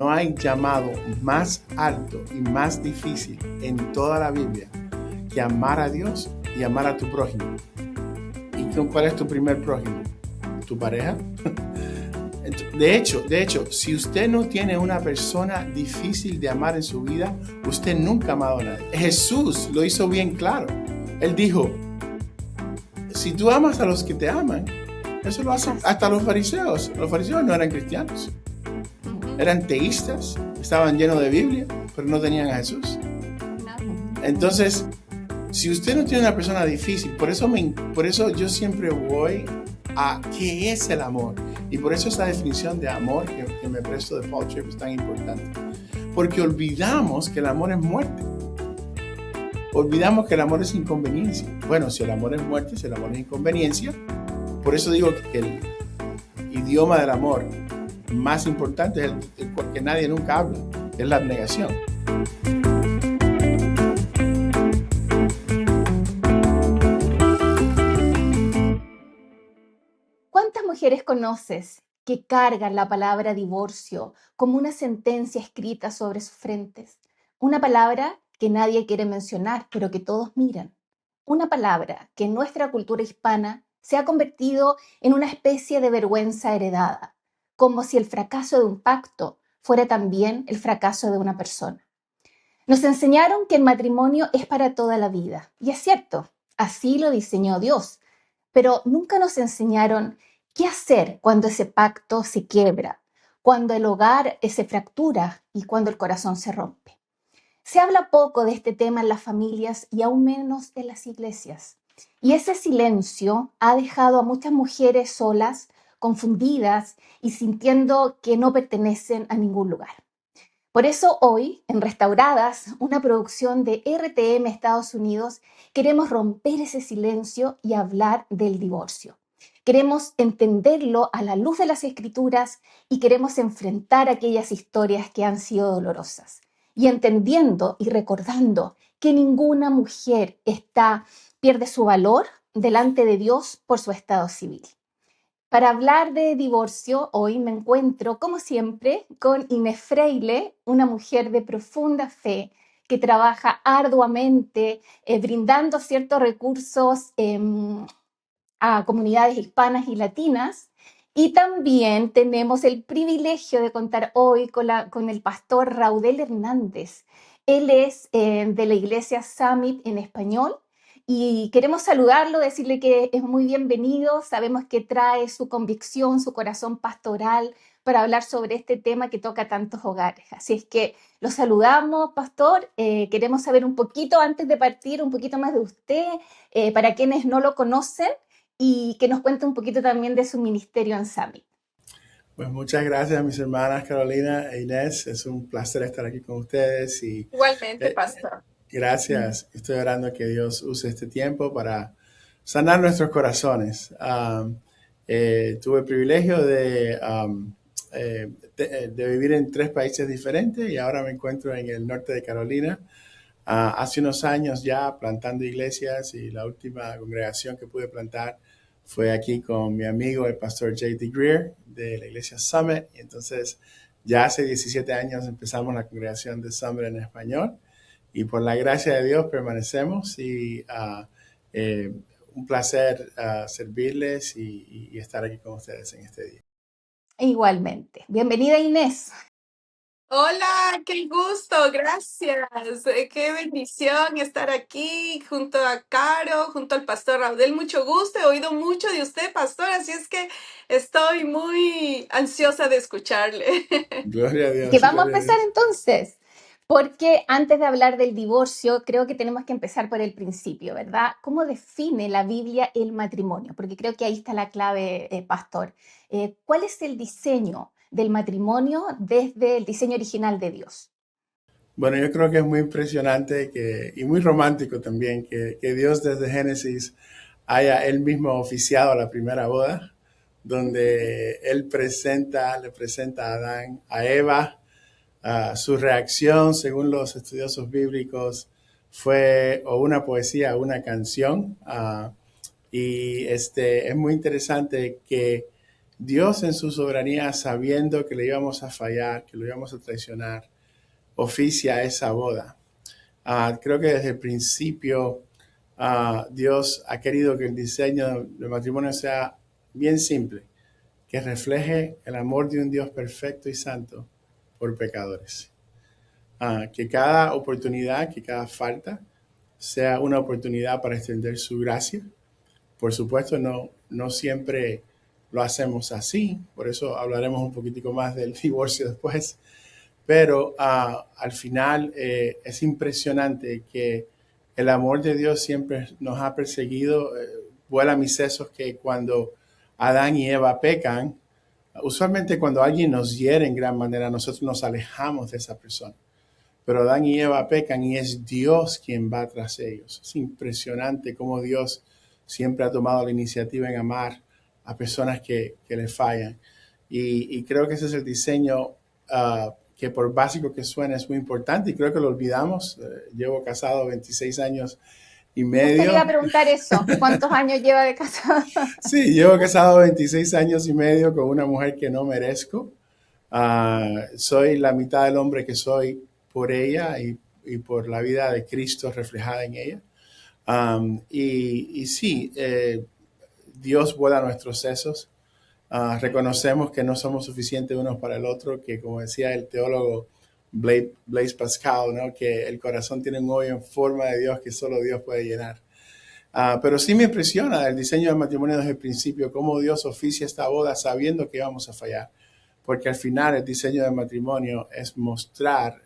No hay llamado más alto y más difícil en toda la Biblia que amar a Dios y amar a tu prójimo. ¿Y cuál es tu primer prójimo? ¿Tu pareja? De hecho, si usted no tiene una persona difícil de amar en su vida, usted nunca ha amado a nadie. Jesús lo hizo bien claro. Él dijo, si tú amas a los que te aman, eso lo hacen hasta los fariseos. Los fariseos no eran cristianos. Eran teístas, estaban llenos de Biblia, pero no tenían a Jesús. Entonces, si usted no tiene una persona difícil, por eso yo siempre voy a qué es el amor. Y por eso esa definición de amor que me presto de Paul Tripp es tan importante. Porque olvidamos que el amor es muerte. Olvidamos que el amor es inconveniencia. Bueno, si el amor es muerte, si el amor es inconveniencia, por eso digo que el idioma del amor más importante es el que nadie nunca habla, es la abnegación. ¿Cuántas mujeres conoces que cargan la palabra divorcio como una sentencia escrita sobre sus frentes? Una palabra que nadie quiere mencionar, pero que todos miran. Una palabra que en nuestra cultura hispana se ha convertido en una especie de vergüenza heredada, como si el fracaso de un pacto fuera también el fracaso de una persona. Nos enseñaron que el matrimonio es para toda la vida, y es cierto, así lo diseñó Dios, pero nunca nos enseñaron qué hacer cuando ese pacto se quiebra, cuando el hogar se fractura y cuando el corazón se rompe. Se habla poco de este tema en las familias y aún menos en las iglesias. Y ese silencio ha dejado a muchas mujeres solas, confundidas y sintiendo que no pertenecen a ningún lugar. Por eso hoy, en Restauradas, una producción de RTM Estados Unidos, queremos romper ese silencio y hablar del divorcio. Queremos entenderlo a la luz de las Escrituras y queremos enfrentar aquellas historias que han sido dolorosas. Y entendiendo y recordando que ninguna mujer pierde su valor delante de Dios por su estado civil. Para hablar de divorcio, hoy me encuentro, como siempre, con Inés Freile, una mujer de profunda fe que trabaja arduamente brindando ciertos recursos a comunidades hispanas y latinas. Y también tenemos el privilegio de contar hoy con el pastor Raudel Hernández. Él es de la iglesia Summit en español. Y queremos saludarlo, decirle que es muy bienvenido. Sabemos que trae su convicción, su corazón pastoral para hablar sobre este tema que toca a tantos hogares. Así es que lo saludamos, pastor. Queremos saber un poquito, antes de partir, un poquito más de usted, para quienes no lo conocen, y que nos cuente un poquito también de su ministerio en Summit. Pues muchas gracias a mis hermanas Carolina e Inés. Es un placer estar aquí con ustedes. Igualmente, pastor. Gracias. Estoy orando que Dios use este tiempo para sanar nuestros corazones. Tuve el privilegio de vivir en 3 países diferentes y ahora me encuentro en el norte de Carolina. Hace unos años ya plantando iglesias y la última congregación que pude plantar fue aquí con mi amigo el pastor J.D. Greer de la iglesia Summit. Y entonces ya hace 17 años empezamos la congregación de Summit en español y por la gracia de Dios permanecemos y un placer servirles y estar aquí con ustedes en este día. Igualmente. Bienvenida, Inés. Hola, qué gusto, gracias. Qué bendición estar aquí junto a Caro, junto al pastor Raudel. Mucho gusto, he oído mucho de usted, pastor, así es que estoy muy ansiosa de escucharle. Gloria a Dios. Que vamos a empezar entonces, porque antes de hablar del divorcio, creo que tenemos que empezar por el principio, ¿verdad? ¿Cómo define la Biblia el matrimonio? Porque creo que ahí está la clave, pastor. ¿Cuál es el diseño del matrimonio desde el diseño original de Dios? Bueno, yo creo que es muy impresionante y muy romántico también que Dios desde Génesis haya él mismo oficiado la primera boda, donde él le presenta a Adán, a Eva. Su reacción, según los estudiosos bíblicos, fue o una poesía o una canción. Y es muy interesante que Dios en su soberanía, sabiendo que le íbamos a fallar, que lo íbamos a traicionar, oficia esa boda. Creo que desde el principio Dios ha querido que el diseño del matrimonio sea bien simple, que refleje el amor de un Dios perfecto y santo por pecadores. Que cada oportunidad, que cada falta sea una oportunidad para extender su gracia. Por supuesto, no siempre lo hacemos así, por eso hablaremos un poquitico más del divorcio después, pero al final es impresionante que el amor de Dios siempre nos ha perseguido. Vuela mis sesos que cuando Adán y Eva pecan, usualmente cuando alguien nos hiere en gran manera, nosotros nos alejamos de esa persona. Pero Adán y Eva pecan y es Dios quien va tras ellos. Es impresionante cómo Dios siempre ha tomado la iniciativa en amar a personas que le fallan. Y creo que ese es el diseño que por básico que suene es muy importante y creo que lo olvidamos. Llevo casado 26 años y Justo le iba a medio. preguntar eso. ¿Cuántos años lleva de casado? Sí, llevo casado 26 años y medio con una mujer que no merezco. Soy la mitad del hombre que soy por ella y por la vida de Cristo reflejada en ella. Y sí, Dios vuela nuestros sesos. Reconocemos que no somos suficientes unos para el otro, que como decía el teólogo Blaise Pascal, ¿no? Que el corazón tiene un hoyo en forma de Dios que solo Dios puede llenar. Pero sí me impresiona el diseño del matrimonio desde el principio, cómo Dios oficia esta boda sabiendo que vamos a fallar. Porque al final el diseño del matrimonio es mostrar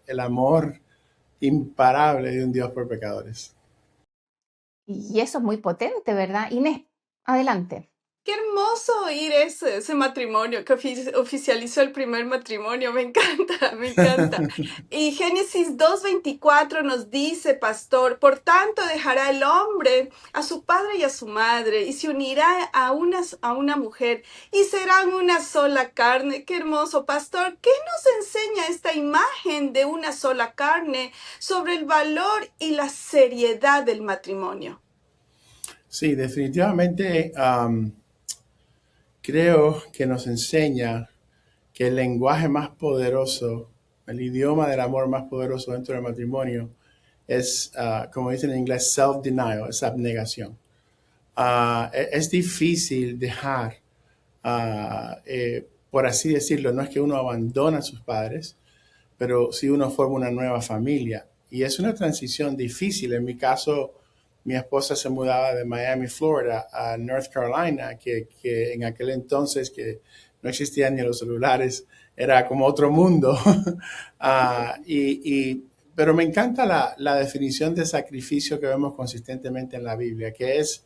el amor imparable de un Dios por pecadores. Y eso es muy potente, ¿verdad? Inés, adelante. Qué hermoso oír ese matrimonio que oficializó el primer matrimonio. Me encanta, me encanta. Y Génesis 2:24 nos dice, pastor, por tanto dejará el hombre a su padre y a su madre y se unirá a una mujer y serán una sola carne. Qué hermoso, pastor. ¿Qué nos enseña esta imagen de una sola carne sobre el valor y la seriedad del matrimonio? Sí, definitivamente creo que nos enseña que el lenguaje más poderoso, el idioma del amor más poderoso dentro del matrimonio es, como dicen en inglés, self-denial, es abnegación. Es difícil dejar, por así decirlo, no es que uno abandona a sus padres, pero sí uno forma una nueva familia. Y es una transición difícil. En mi caso, mi esposa se mudaba de Miami, Florida, a North Carolina, que en aquel entonces que no existían ni los celulares, era como otro mundo. Pero me encanta la definición de sacrificio que vemos consistentemente en la Biblia, que es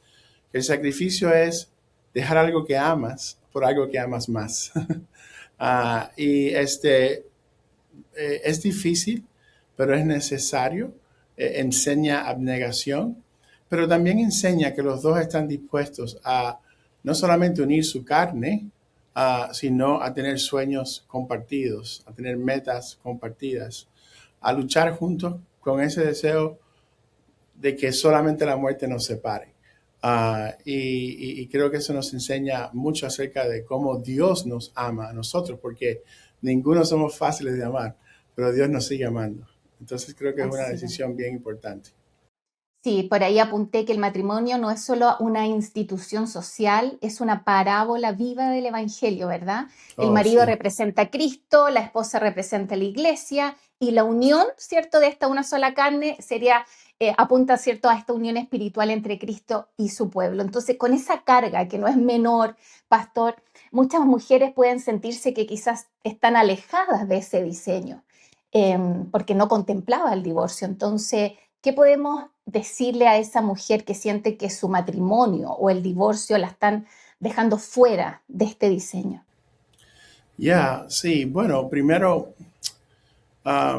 que el sacrificio es dejar algo que amas por algo que amas más. Es difícil, pero es necesario. Enseña abnegación, pero también enseña que los dos están dispuestos a no solamente unir su carne, sino a tener sueños compartidos, a tener metas compartidas, a luchar juntos con ese deseo de que solamente la muerte nos separe. Y creo que eso nos enseña mucho acerca de cómo Dios nos ama a nosotros, porque ninguno somos fáciles de amar, pero Dios nos sigue amando. Entonces creo que es una Así es. decisión bien importante. Sí, por ahí apunté que el matrimonio no es solo una institución social, es una parábola viva del Evangelio, ¿verdad? El Oh, marido sí. representa a Cristo, la esposa representa a la iglesia y la unión, ¿cierto?, de esta una sola carne sería, apunta, ¿cierto?, a esta unión espiritual entre Cristo y su pueblo. Entonces, con esa carga que no es menor, pastor, muchas mujeres pueden sentirse que quizás están alejadas de ese diseño, porque no contemplaba el divorcio. Entonces, ¿qué podemos decirle a esa mujer que siente que su matrimonio o el divorcio la están dejando fuera de este diseño? Sí. Bueno, primero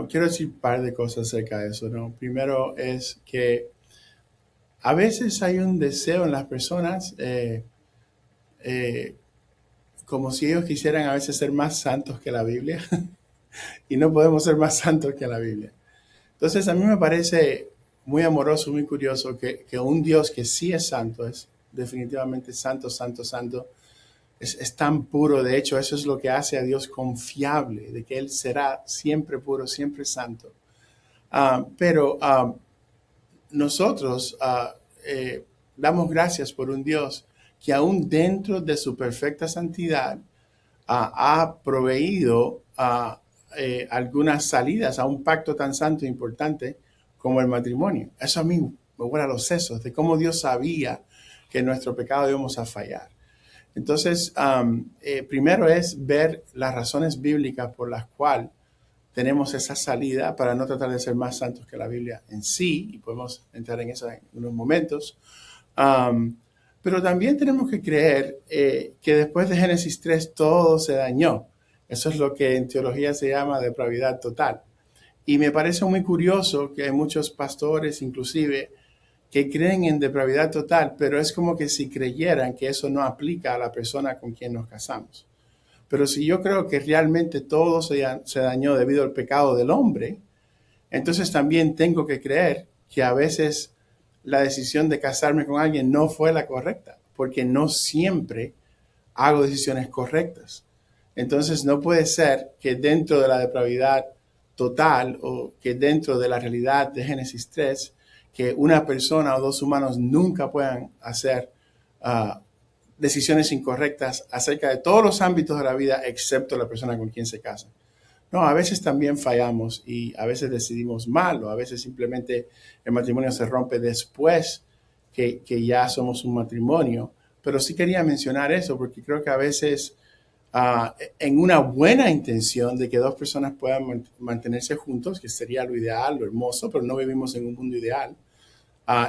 quiero decir un par de cosas acerca de eso, ¿no? Primero es que a veces hay un deseo en las personas eh, como si ellos quisieran a veces ser más santos que la Biblia y no podemos ser más santos que la Biblia. Entonces a mí me parece muy amoroso, muy curioso que un Dios que sí es santo, es definitivamente santo, santo, santo, es tan puro. De hecho, eso es lo que hace a Dios confiable, de que Él será siempre puro, siempre santo. Pero nosotros damos gracias por un Dios que aún dentro de su perfecta santidad ha proveído algunas salidas a un pacto tan santo e importante como el matrimonio. Eso a mí me vuela los sesos de cómo Dios sabía que en nuestro pecado íbamos a fallar. Entonces, primero es ver las razones bíblicas por las cuales tenemos esa salida para no tratar de ser más santos que la Biblia en sí, y podemos entrar en eso en unos momentos. Pero también tenemos que creer que después de Génesis 3 todo se dañó. Eso es lo que en teología se llama depravidad total. Y me parece muy curioso que hay muchos pastores, inclusive, que creen en depravidad total, pero es como que si creyeran que eso no aplica a la persona con quien nos casamos. Pero si yo creo que realmente todo se dañó debido al pecado del hombre, entonces también tengo que creer que a veces la decisión de casarme con alguien no fue la correcta, porque no siempre hago decisiones correctas. Entonces no puede ser que dentro de la depravidad total o que dentro de la realidad de Génesis 3, que una persona o dos humanos nunca puedan hacer decisiones incorrectas acerca de todos los ámbitos de la vida, excepto la persona con quien se casa. No, a veces también fallamos y a veces decidimos mal o a veces simplemente el matrimonio se rompe después que ya somos un matrimonio. Pero sí quería mencionar eso porque creo que a veces en una buena intención de que dos personas puedan mantenerse juntos, que sería lo ideal, lo hermoso, pero no vivimos en un mundo ideal,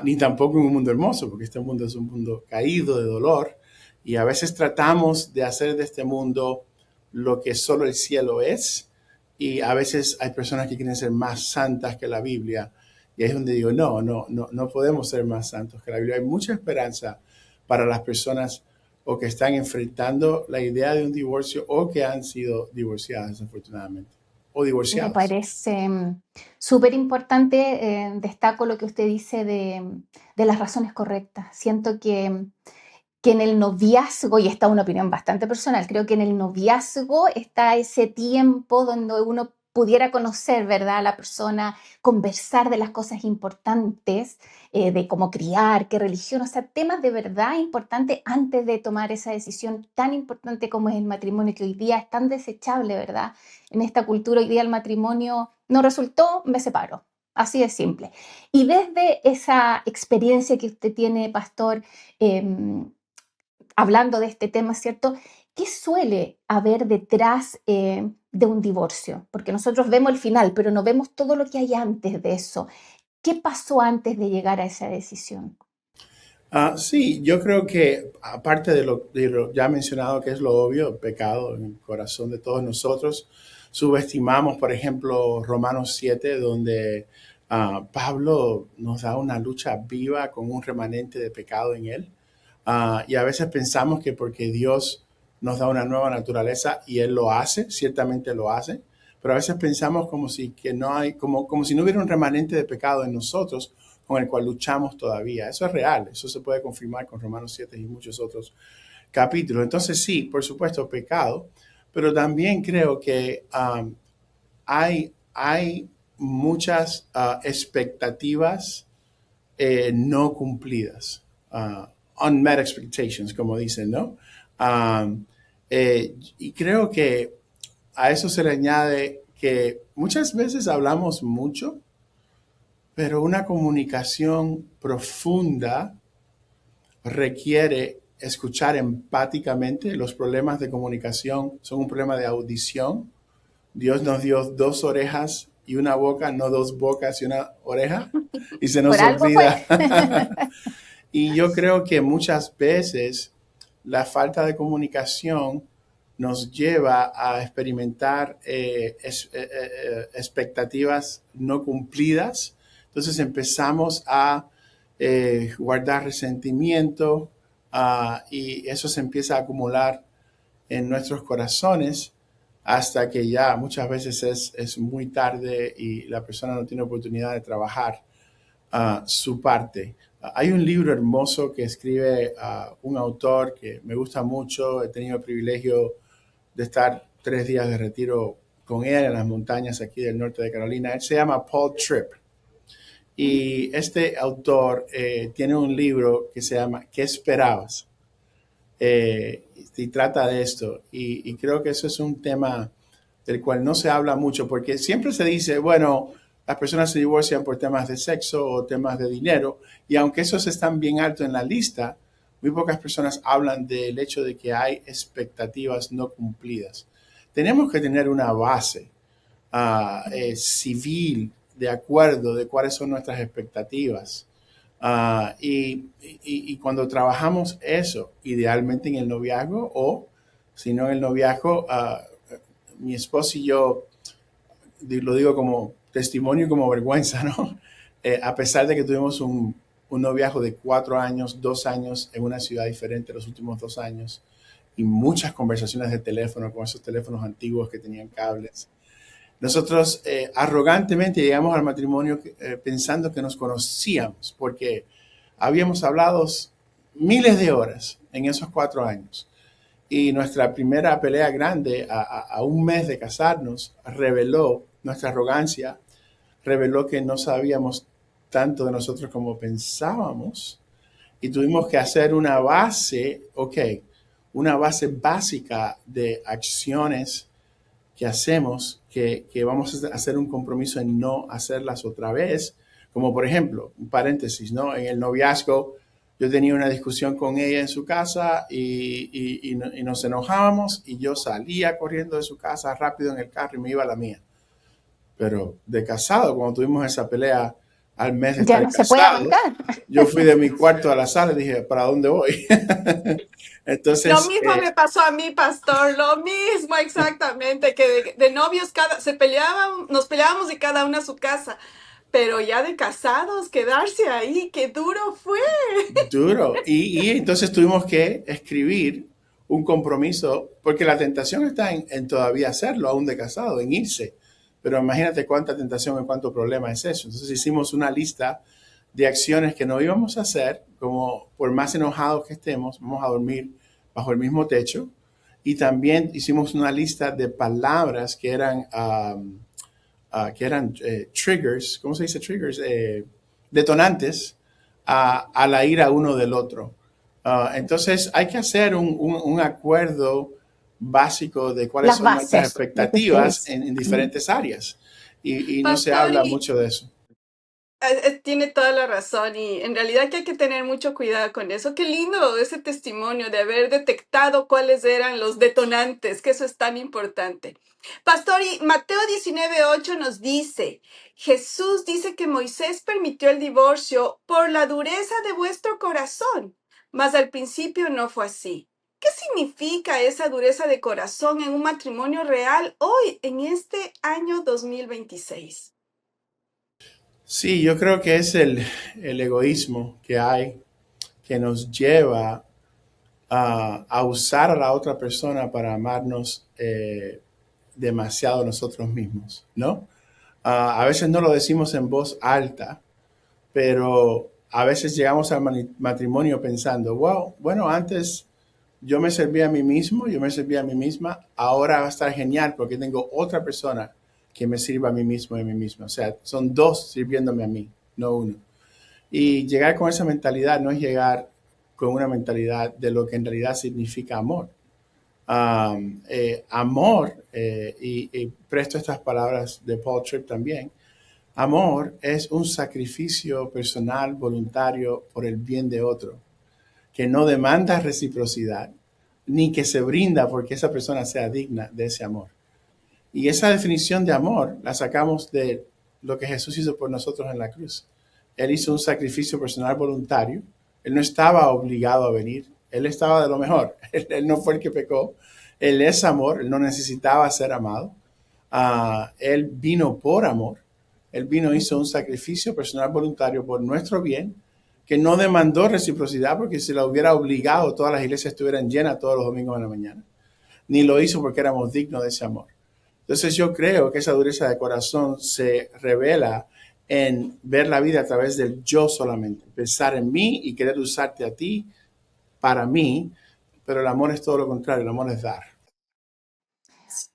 ni tampoco en un mundo hermoso, porque este mundo es un mundo caído de dolor y a veces tratamos de hacer de este mundo lo que solo el cielo es. Y a veces hay personas que quieren ser más santas que la Biblia. Y ahí es donde digo, no podemos ser más santos que la Biblia. Hay mucha esperanza para las personas o que están enfrentando la idea de un divorcio o que han sido divorciadas, desafortunadamente, o Me divorciados. parece súper importante, destaco lo que usted dice de las razones correctas. Siento que en el noviazgo, y esta es una opinión bastante personal, creo que en el noviazgo está ese tiempo donde uno pudiera conocer, ¿verdad?, a la persona, conversar de las cosas importantes, de cómo criar, qué religión, o sea, temas de verdad importantes antes de tomar esa decisión tan importante como es el matrimonio, que hoy día es tan desechable, ¿verdad? En esta cultura hoy día el matrimonio no resultó, me separo. Así de simple. Y desde esa experiencia que usted tiene, pastor, hablando de este tema, ¿cierto? ¿Qué suele haber detrás de un divorcio? Porque nosotros vemos el final, pero no vemos todo lo que hay antes de eso. ¿Qué pasó antes de llegar a esa decisión? Sí, yo creo que aparte de lo ya mencionado, que es lo obvio, el pecado en el corazón de todos nosotros, subestimamos, por ejemplo, Romanos 7, donde Pablo nos da una lucha viva con un remanente de pecado en él. Y a veces pensamos que porque Dios nos da una nueva naturaleza y Él lo hace, ciertamente lo hace, pero a veces pensamos como si, que no hay, como si no hubiera un remanente de pecado en nosotros con el cual luchamos todavía. Eso es real, eso se puede confirmar con Romanos 7 y muchos otros capítulos. Entonces sí, por supuesto, pecado, pero también creo que hay muchas expectativas no cumplidas, unmet expectations, como dicen, ¿no? Y creo que a eso se le añade que muchas veces hablamos mucho, pero una comunicación profunda requiere escuchar empáticamente. Los problemas de comunicación son un problema de audición. Dios nos dio dos orejas y una boca, no dos bocas y una oreja, y se Por nos algo fue. olvida. Y yo creo que muchas veces la falta de comunicación nos lleva a experimentar expectativas no cumplidas. Entonces empezamos a guardar resentimiento y eso se empieza a acumular en nuestros corazones hasta que ya muchas veces es muy tarde y la persona no tiene oportunidad de trabajar su parte. Hay un libro hermoso que escribe un autor que me gusta mucho. He tenido el privilegio de estar 3 días de retiro con él en las montañas aquí del norte de Carolina. Él se llama Paul Tripp. Y este autor tiene un libro que se llama ¿Qué esperabas? Y trata de esto. Y creo que eso es un tema del cual no se habla mucho, porque siempre se dice, bueno, las personas se divorcian por temas de sexo o temas de dinero, y aunque esos están bien alto en la lista, muy pocas personas hablan del hecho de que hay expectativas no cumplidas. Tenemos que tener una base civil de acuerdo de cuáles son nuestras expectativas. Y cuando trabajamos eso, idealmente en el noviazgo o si no en el noviazgo, mi esposo y yo, lo digo como testimonio y como vergüenza, ¿no? A pesar de que tuvimos un noviazgo de 4 años, 2 años en una ciudad diferente los últimos 2 años y muchas conversaciones de teléfono con esos teléfonos antiguos que tenían cables. Nosotros arrogantemente llegamos al matrimonio pensando que nos conocíamos porque habíamos hablado miles de horas en esos 4 años. Y nuestra primera pelea grande, a un mes de casarnos, reveló nuestra arrogancia, reveló que no sabíamos tanto de nosotros como pensábamos y tuvimos que hacer una base, una base básica de acciones que hacemos, que vamos a hacer un compromiso en no hacerlas otra vez. Como por ejemplo, un paréntesis, ¿no? En el noviazgo, yo tenía una discusión con ella en su casa y nos enojábamos y yo salía corriendo de su casa rápido en el carro y me iba a la mía. Pero de casado, cuando tuvimos esa pelea al mes de Ya estar no se puede casados, avanzar. yo fui de mi cuarto a la sala y dije, ¿para dónde voy? Lo Entonces, mismo me pasó a mí, pastor, lo mismo exactamente, que de novios nos peleábamos y cada uno a su casa, pero ya de casados, quedarse ahí, qué duro fue. duro. Y entonces tuvimos que escribir un compromiso, porque la tentación está en todavía hacerlo, aún de casado, en irse. Pero imagínate cuánta tentación y cuánto problema es eso. Entonces hicimos una lista de acciones que no íbamos a hacer, como por más enojados que estemos, vamos a dormir bajo el mismo techo. Y también hicimos una lista de palabras que eran triggers, ¿cómo se dice triggers? Detonantes a la ira uno del otro. Entonces hay que hacer un acuerdo básico de cuáles Las son nuestras bases de que expectativas ustedes. en diferentes áreas. Y no se Pastor, habla mucho de eso. tiene toda la razón y en realidad que hay que tener mucho cuidado con eso. Qué lindo ese testimonio de haber detectado cuáles eran los detonantes, que eso es tan importante. Pastor, y Mateo 19:8 nos dice, Jesús dice que Moisés permitió el divorcio por la dureza de vuestro corazón, mas al principio no fue así. ¿Qué significa esa dureza de corazón en un matrimonio real hoy, en este año 2026? Sí, yo creo que es el egoísmo que hay que nos lleva a usar a la otra persona para amarnos demasiado nosotros mismos, ¿no? A veces no lo decimos en voz alta, pero a veces llegamos al matrimonio pensando, wow, bueno, antes yo me servía a mí mismo, yo me servía a mí misma, ahora va a estar genial porque tengo otra persona que me sirva a mí mismo y a mí misma. O sea, son dos sirviéndome a mí, no uno. Y llegar con esa mentalidad no es llegar con una mentalidad de lo que en realidad significa amor. Amor, y presto estas palabras de Paul Tripp también, amor es un sacrificio personal, voluntario, por el bien de otro, que no demanda reciprocidad, ni que se brinda porque esa persona sea digna de ese amor. Y esa definición de amor la sacamos de lo que Jesús hizo por nosotros en la cruz. Él hizo un sacrificio personal voluntario. Él no estaba obligado a venir. Él estaba de lo mejor. Él no fue el que pecó. Él es amor. Él no necesitaba ser amado. Él vino por amor. Él vino, hizo un sacrificio personal voluntario por nuestro bien, que no demandó reciprocidad, porque si la hubiera obligado, todas las iglesias estuvieran llenas todos los domingos de la mañana. Ni lo hizo porque éramos dignos de ese amor. Entonces yo creo que esa dureza de corazón se revela en ver la vida a través del yo solamente, pensar en mí y querer usarte a ti para mí, pero el amor es todo lo contrario, el amor es dar.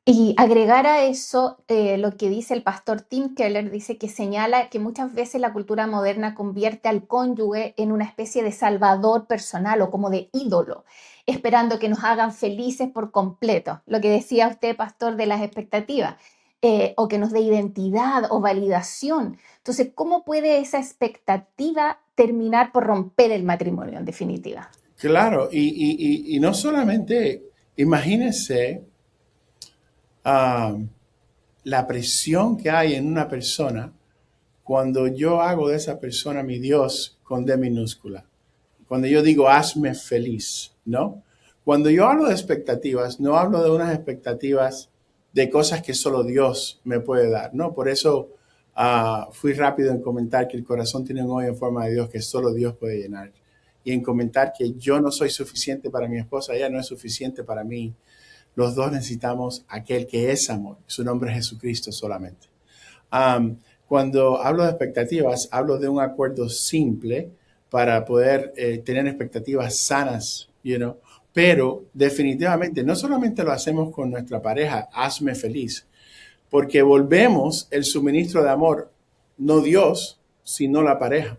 Y agregar a eso lo que dice el pastor Tim Keller, dice que señala que muchas veces la cultura moderna convierte al cónyuge en una especie de salvador personal o como de ídolo, esperando que nos hagan felices por completo. Lo que decía usted, pastor, de las expectativas, o que nos dé identidad o validación. Entonces, ¿cómo puede esa expectativa terminar por romper el matrimonio en definitiva? Claro, y no solamente, imagínense uh, la presión que hay en una persona cuando yo hago de esa persona mi Dios con D minúscula. Cuando yo digo, hazme feliz, ¿no? Cuando yo hablo de expectativas, no hablo de unas expectativas de cosas que solo Dios me puede dar, ¿no? Por eso fui rápido en comentar que el corazón tiene un hoyo en forma de Dios que solo Dios puede llenar. Y en comentar que yo no soy suficiente para mi esposa, ella no es suficiente para mí. Los dos necesitamos aquel que es amor. Su nombre es Jesucristo solamente. Um, Cuando hablo de expectativas, hablo de un acuerdo simple para poder tener expectativas sanas, pero definitivamente no solamente lo hacemos con nuestra pareja, hazme feliz, porque volvemos el suministro de amor, no Dios, sino la pareja,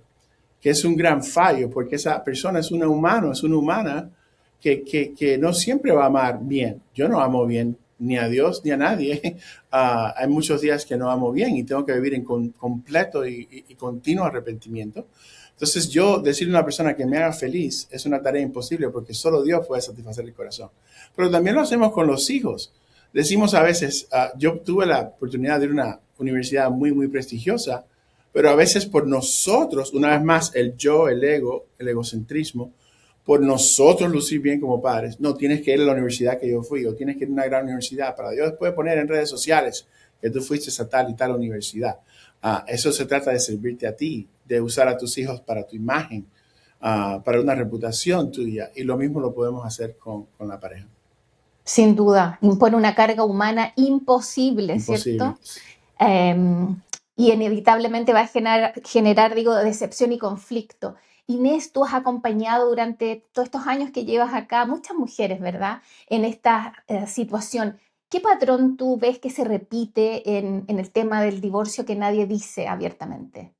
que es un gran fallo, porque esa persona es una humano, es una humana que no siempre va a amar bien. Yo no amo bien ni a Dios ni a nadie. Hay muchos días que no amo bien y tengo que vivir en completo y continuo arrepentimiento. Entonces yo decirle a una persona que me haga feliz es una tarea imposible porque solo Dios puede satisfacer el corazón. Pero también lo hacemos con los hijos. Decimos a veces, yo tuve la oportunidad de ir a una universidad muy, muy prestigiosa, pero a veces por nosotros, una vez más, el yo, el ego, el egocentrismo, por nosotros lucir bien como padres. No, tienes que ir a la universidad que yo fui o tienes que ir a una gran universidad para Dios después poner en redes sociales que tú fuiste a tal y tal universidad. Eso se trata de servirte a ti, de usar a tus hijos para tu imagen, para una reputación tuya. Y lo mismo lo podemos hacer con la pareja. Sin duda, impone una carga humana imposible, Imposible. ¿cierto? Eh, y inevitablemente va a generar, digo, decepción y conflicto. Inés, tú has acompañado durante todos estos años que llevas acá muchas mujeres, ¿verdad? En esta situación. ¿Qué patrón tú ves que se repite en el tema del divorcio que nadie dice abiertamente?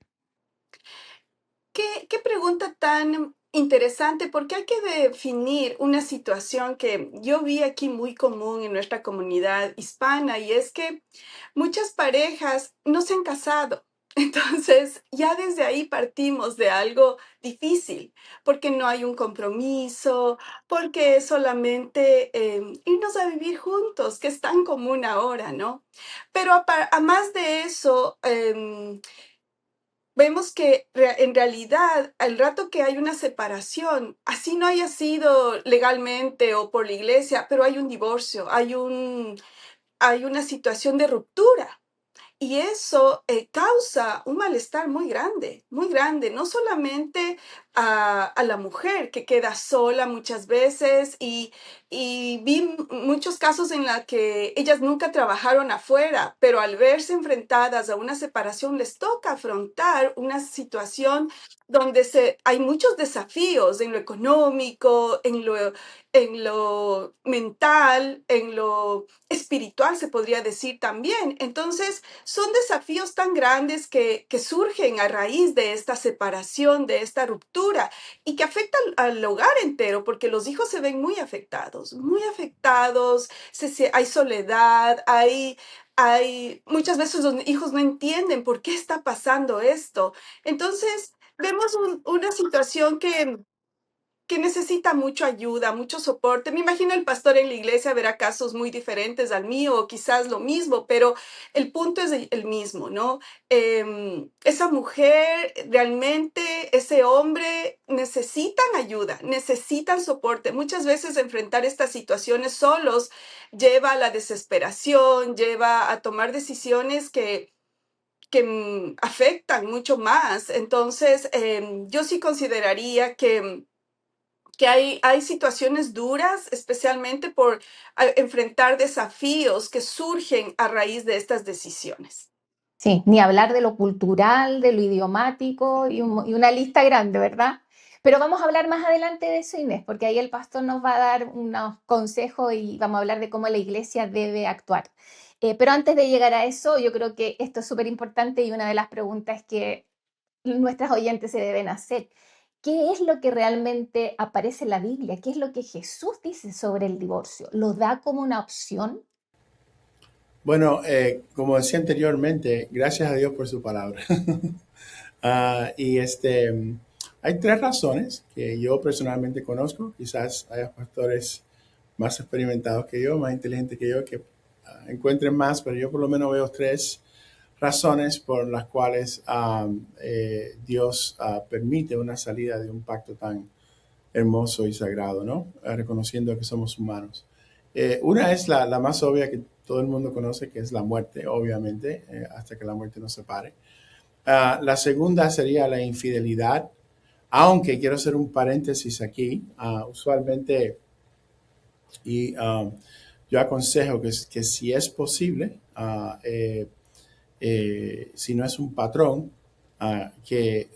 Qué pregunta tan interesante, porque hay que definir una situación que yo vi aquí muy común en nuestra comunidad hispana, y es que muchas parejas no se han casado. Entonces, ya desde ahí partimos de algo difícil, porque no hay un compromiso, porque es solamente irnos a vivir juntos, que es tan común ahora, ¿no? Pero a más de eso, vemos que en realidad, al rato que hay una separación, así no haya sido legalmente o por la iglesia, pero hay un divorcio, hay una situación de ruptura. Y eso causa un malestar muy grande, no solamente a la mujer que queda sola muchas veces, y vi muchos casos en la que ellas nunca trabajaron afuera, pero al verse enfrentadas a una separación les toca afrontar una situación donde hay muchos desafíos en lo económico, en lo mental, en lo espiritual, se podría decir también. Entonces, son desafíos tan grandes que surgen a raíz de esta separación, de esta ruptura, y que afectan al hogar entero, porque los hijos se ven muy afectados, hay soledad, muchas veces los hijos no entienden por qué está pasando esto. Entonces, vemos una situación que necesita mucha ayuda, mucho soporte. Me imagino el pastor en la iglesia verá casos muy diferentes al mío, o quizás lo mismo, pero el punto es el mismo, ¿no? Esa mujer, realmente, ese hombre necesitan ayuda, necesitan soporte. Muchas veces enfrentar estas situaciones solos lleva a la desesperación, lleva a tomar decisiones que afectan mucho más. Entonces, yo sí consideraría que hay situaciones duras, especialmente por enfrentar desafíos que surgen a raíz de estas decisiones. Sí, ni hablar de lo cultural, de lo idiomático y una lista grande, ¿verdad? Pero vamos a hablar más adelante de eso, Inés, porque ahí el pastor nos va a dar unos consejos y vamos a hablar de cómo la iglesia debe actuar. Pero antes de llegar a eso, yo creo que esto es súper importante y una de las preguntas que nuestras oyentes se deben hacer. ¿Qué es lo que realmente aparece en la Biblia? ¿Qué es lo que Jesús dice sobre el divorcio? ¿Lo da como una opción? Bueno, como decía anteriormente, gracias a Dios por su palabra. Y hay tres razones que yo personalmente conozco. Quizás haya pastores más experimentados que yo, más inteligentes que yo, que encuentren más, pero yo por lo menos veo tres razones por las cuales Dios permite una salida de un pacto tan hermoso y sagrado, ¿no? Reconociendo que somos humanos. Una es la más obvia que todo el mundo conoce, que es la muerte, obviamente, hasta que la muerte nos separe. La segunda sería la infidelidad, aunque quiero hacer un paréntesis aquí. Usualmente, y yo aconsejo que si es posible, si no es un patrón, que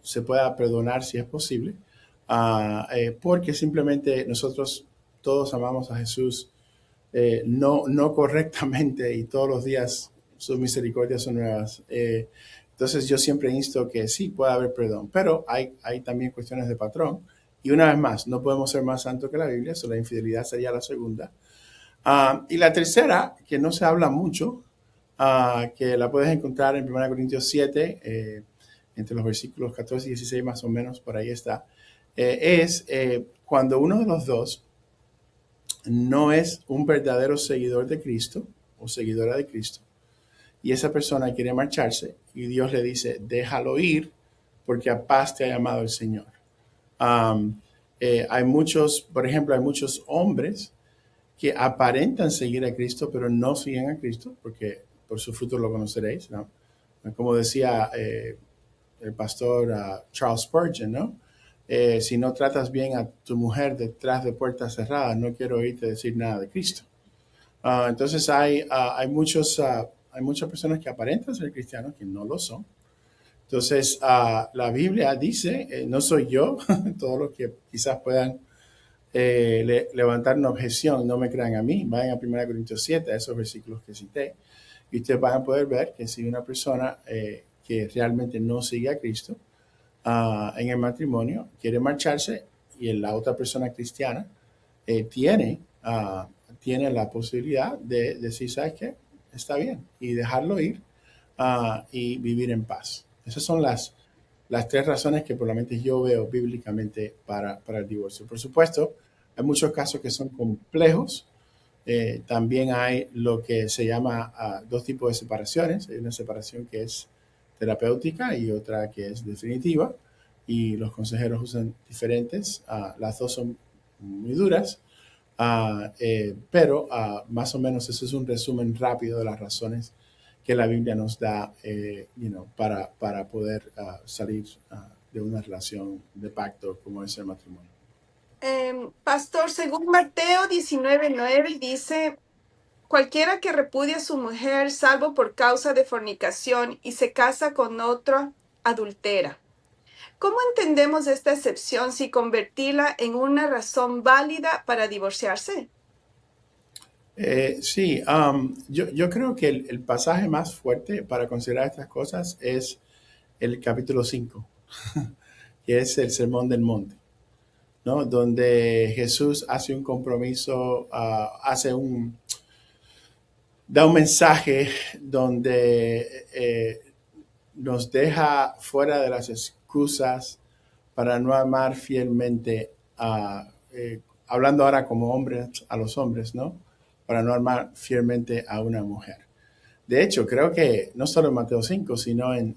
se pueda perdonar si es posible, porque simplemente nosotros todos amamos a Jesús, no correctamente, y todos los días sus misericordias son nuevas. Entonces yo siempre insto que sí puede haber perdón, pero hay también cuestiones de patrón. Y una vez más, no podemos ser más santos que la Biblia, so la infidelidad sería la segunda. Y la tercera, que no se habla mucho, que la puedes encontrar en 1 Corintios 7, entre los versículos 14 y 16 más o menos, por ahí está, es cuando uno de los dos no es un verdadero seguidor de Cristo o seguidora de Cristo, y esa persona quiere marcharse y Dios le dice, déjalo ir porque a paz te ha llamado el Señor. Um, Hay muchos, por ejemplo, hay muchos hombres que aparentan seguir a Cristo, pero no siguen a Cristo, porque por su fruto lo conoceréis, ¿no? Como decía el pastor Charles Spurgeon, ¿no? Si no tratas bien a tu mujer detrás de puertas cerradas, no quiero oírte decir nada de Cristo. Entonces hay muchas personas que aparentan ser cristianos que no lo son. Entonces la Biblia dice, no soy yo, todos los que quizás puedan levantar una objeción, no me crean a mí, vayan a 1 Corintios 7, a esos versículos que cité, y ustedes van a poder ver que si una persona que realmente no sigue a Cristo en el matrimonio quiere marcharse y la otra persona cristiana tiene la posibilidad de decir, ¿sabes qué? Está bien, y dejarlo ir y vivir en paz. Esas son las tres razones que por lo menos yo veo bíblicamente para el divorcio. Por supuesto, hay muchos casos que son complejos. También hay lo que se llama dos tipos de separaciones. Hay una separación que es terapéutica y otra que es definitiva. Y los consejeros usan diferentes. Las dos son muy duras. Pero más o menos eso es un resumen rápido de las razones que la Biblia nos da para poder salir de una relación de pacto como es el matrimonio. Pastor, según Mateo 19:9 dice, cualquiera que repudia a su mujer salvo por causa de fornicación y se casa con otra, adultera. ¿Cómo entendemos esta excepción si convertirla en una razón válida para divorciarse? Sí, yo creo que el pasaje más fuerte para considerar estas cosas es el capítulo 5, que es el Sermón del Monte, ¿no? Donde Jesús hace un compromiso, da un mensaje donde nos deja fuera de las excusas para no amar fielmente, hablando ahora como hombres a los hombres, ¿no? Para no amar fielmente a una mujer. De hecho, creo que no solo en Mateo 5, sino en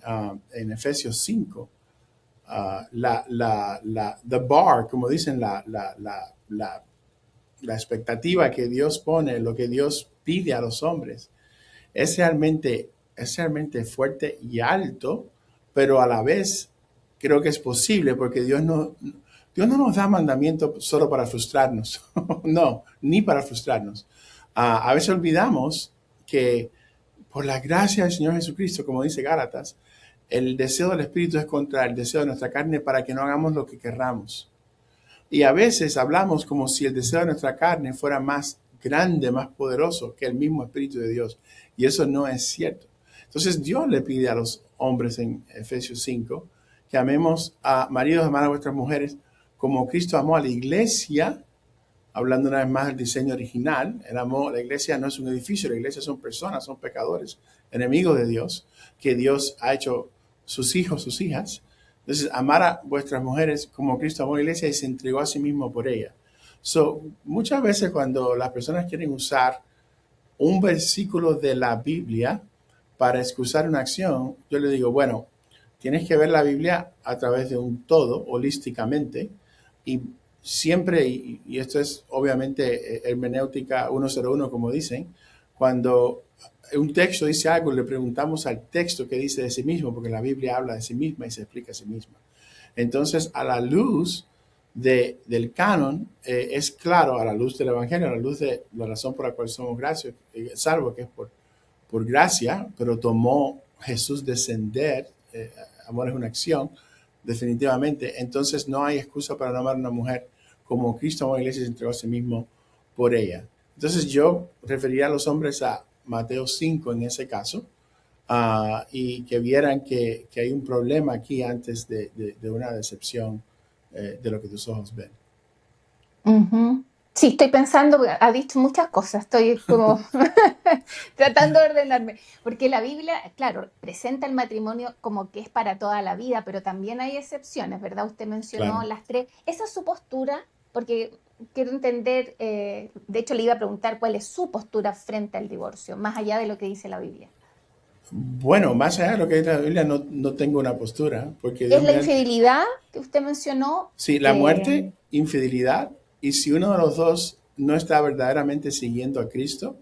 Efesios 5, the bar, como dicen, la expectativa que Dios pone, lo que Dios pide a los hombres, es realmente fuerte y alto, pero a la vez creo que es posible porque Dios no nos da mandamiento solo para frustrarnos, no, ni para frustrarnos. A veces olvidamos que por la gracia del Señor Jesucristo, como dice Gálatas, el deseo del Espíritu es contra el deseo de nuestra carne para que no hagamos lo que querramos. Y a veces hablamos como si el deseo de nuestra carne fuera más grande, más poderoso que el mismo Espíritu de Dios. Y eso no es cierto. Entonces Dios le pide a los hombres en Efesios 5 que amemos a maridos, amar a vuestras mujeres como Cristo amó a la iglesia. Hablando una vez más del diseño original, el amor, la iglesia no es un edificio, la iglesia son personas, son pecadores, enemigos de Dios, que Dios ha hecho sus hijos, sus hijas. Entonces, amar a vuestras mujeres como Cristo amó a la iglesia y se entregó a sí mismo por ella. Muchas veces cuando las personas quieren usar un versículo de la Biblia para excusar una acción, yo le digo, bueno, tienes que ver la Biblia a través de un todo, holísticamente, y siempre, y esto es obviamente hermenéutica 101, como dicen, cuando un texto dice algo, le preguntamos al texto qué dice de sí mismo, porque la Biblia habla de sí misma y se explica a sí misma. Entonces, a la luz del canon, es claro, a la luz del Evangelio, a la luz de la razón por la cual somos salvos, que es por gracia, pero tomó Jesús descender, amor es una acción, definitivamente. Entonces no hay excusa para no amar a una mujer como Cristo amó a la iglesia y se entregó a sí mismo por ella. Entonces yo referiría a los hombres a Mateo 5 en ese caso, y que vieran que hay un problema aquí antes de una decepción de lo que tus ojos ven. Ujú. Sí, estoy pensando, porque ha dicho muchas cosas, estoy como tratando de ordenarme, porque la Biblia, claro, presenta el matrimonio como que es para toda la vida, pero también hay excepciones, ¿verdad? Usted mencionó Claro. las tres. Esa es su postura, porque quiero entender, de hecho le iba a preguntar cuál es su postura frente al divorcio, más allá de lo que dice la Biblia. Bueno, más allá de lo que dice la Biblia, no tengo una postura, porque ¿Es Dios la me da... infidelidad que usted mencionó? Sí, la Eh, muerte, infidelidad, y si uno de los dos no está verdaderamente siguiendo a Cristo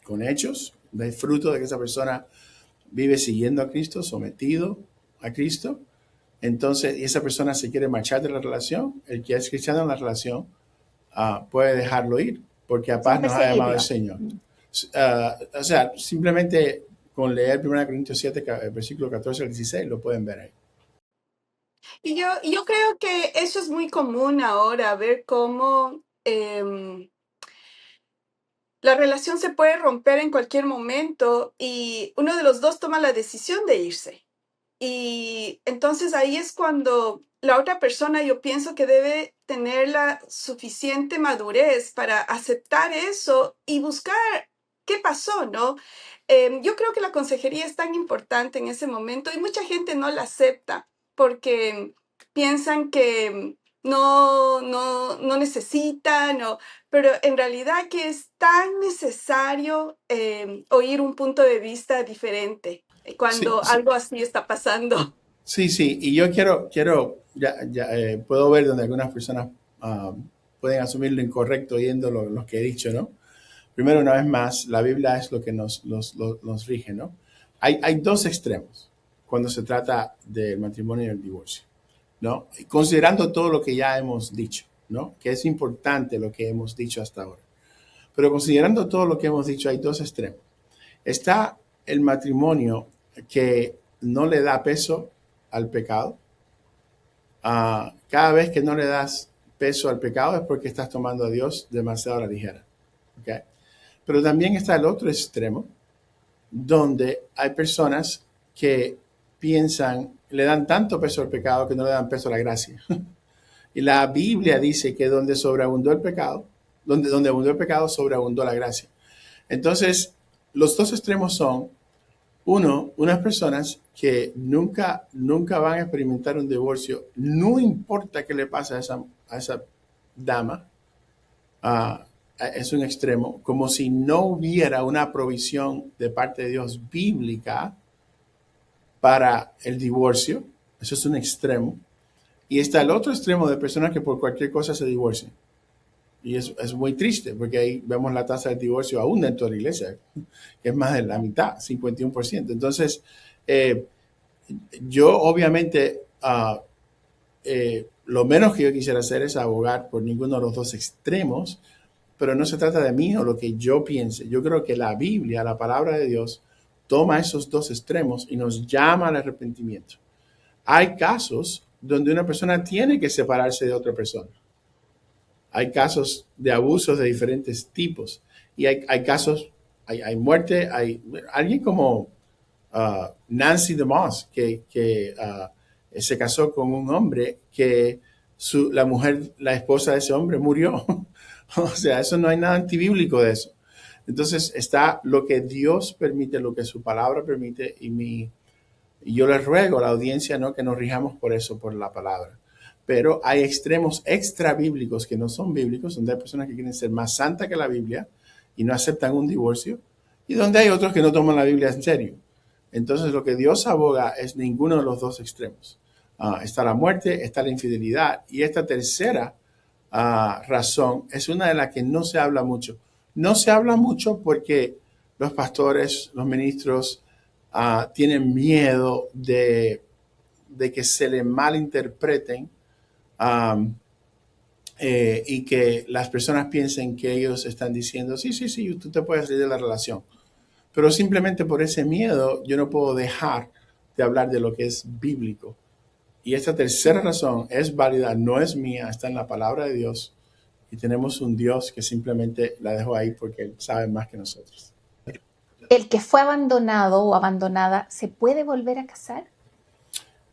con hechos, de fruto de que esa persona vive siguiendo a Cristo, sometido a Cristo, entonces y esa persona se quiere marchar de la relación, el que es cristiano en la relación puede dejarlo ir, porque a sin paz nos ha llamado el perseguirlo. Señor. O sea, simplemente con leer 1 Corintios 7, versículo 14 al 16, lo pueden ver ahí. Y yo creo que eso es muy común ahora, ver cómo la relación se puede romper en cualquier momento y uno de los dos toma la decisión de irse. Y entonces ahí es cuando la otra persona yo pienso que debe tener la suficiente madurez para aceptar eso y buscar qué pasó, ¿no? Yo creo que la consejería es tan importante en ese momento y mucha gente no la acepta porque piensan que no necesitan, pero en realidad que es tan necesario oír un punto de vista diferente Sí, cuando sí, algo así está pasando. sí, y yo puedo ver donde algunas personas pueden asumir lo incorrecto oyendo lo que he dicho, ¿no? Primero, una vez más, la Biblia es lo que nos rige, ¿no? Hay dos extremos cuando se trata del matrimonio y el divorcio, ¿no? Considerando todo lo que ya hemos dicho, ¿no? Que es importante lo que hemos dicho hasta ahora. Pero considerando todo lo que hemos dicho, hay dos extremos. Está el matrimonio que no le da peso al pecado. Cada vez que no le das peso al pecado es porque estás tomando a Dios demasiado a la ligera. ¿Okay? Pero también está el otro extremo, donde hay personas que piensan, le dan tanto peso al pecado que no le dan peso a la gracia. Y la Biblia dice que donde sobreabundó el pecado, donde abundó el pecado, sobreabundó la gracia. Entonces, los dos extremos son, uno, unas personas que nunca van a experimentar un divorcio, no importa qué le pase a esa dama, es un extremo, como si no hubiera una provisión de parte de Dios bíblica para el divorcio. Eso es un extremo. Y está el otro extremo de personas que por cualquier cosa se divorcian. Y es muy triste, porque ahí vemos la tasa de divorcio aún dentro de la iglesia, que es más de la mitad, 51%. Entonces, yo obviamente, lo menos que yo quisiera hacer es abogar por ninguno de los dos extremos, pero no se trata de mí o lo que yo piense. Yo creo que la Biblia, la palabra de Dios, toma esos dos extremos y nos llama al arrepentimiento. Hay casos donde una persona tiene que separarse de otra persona. Hay casos de abusos de diferentes tipos. Y hay casos, hay muerte, hay alguien como Nancy DeMoss, que se casó con un hombre que la mujer, la esposa de ese hombre murió. O sea, eso no hay nada antibíblico de eso. Entonces está lo que Dios permite, lo que su palabra permite, y yo les ruego a la audiencia, ¿no?, que nos rijamos por eso, por la palabra. Pero hay extremos extra bíblicos que no son bíblicos, donde hay personas que quieren ser más santas que la Biblia y no aceptan un divorcio, y donde hay otros que no toman la Biblia en serio. Entonces lo que Dios aboga es ninguno de los dos extremos. Está la muerte, está la infidelidad, y esta tercera razón es una de las que no se habla mucho. No se habla mucho porque los pastores, los ministros, tienen miedo de que se le malinterpreten, y que las personas piensen que ellos están diciendo, sí, tú te puedes salir de la relación. Pero simplemente por ese miedo yo no puedo dejar de hablar de lo que es bíblico. Y esta tercera razón es válida, no es mía, está en la palabra de Dios. Y tenemos un Dios que simplemente la dejó ahí porque Él sabe más que nosotros. ¿El que fue abandonado o abandonada se puede volver a casar?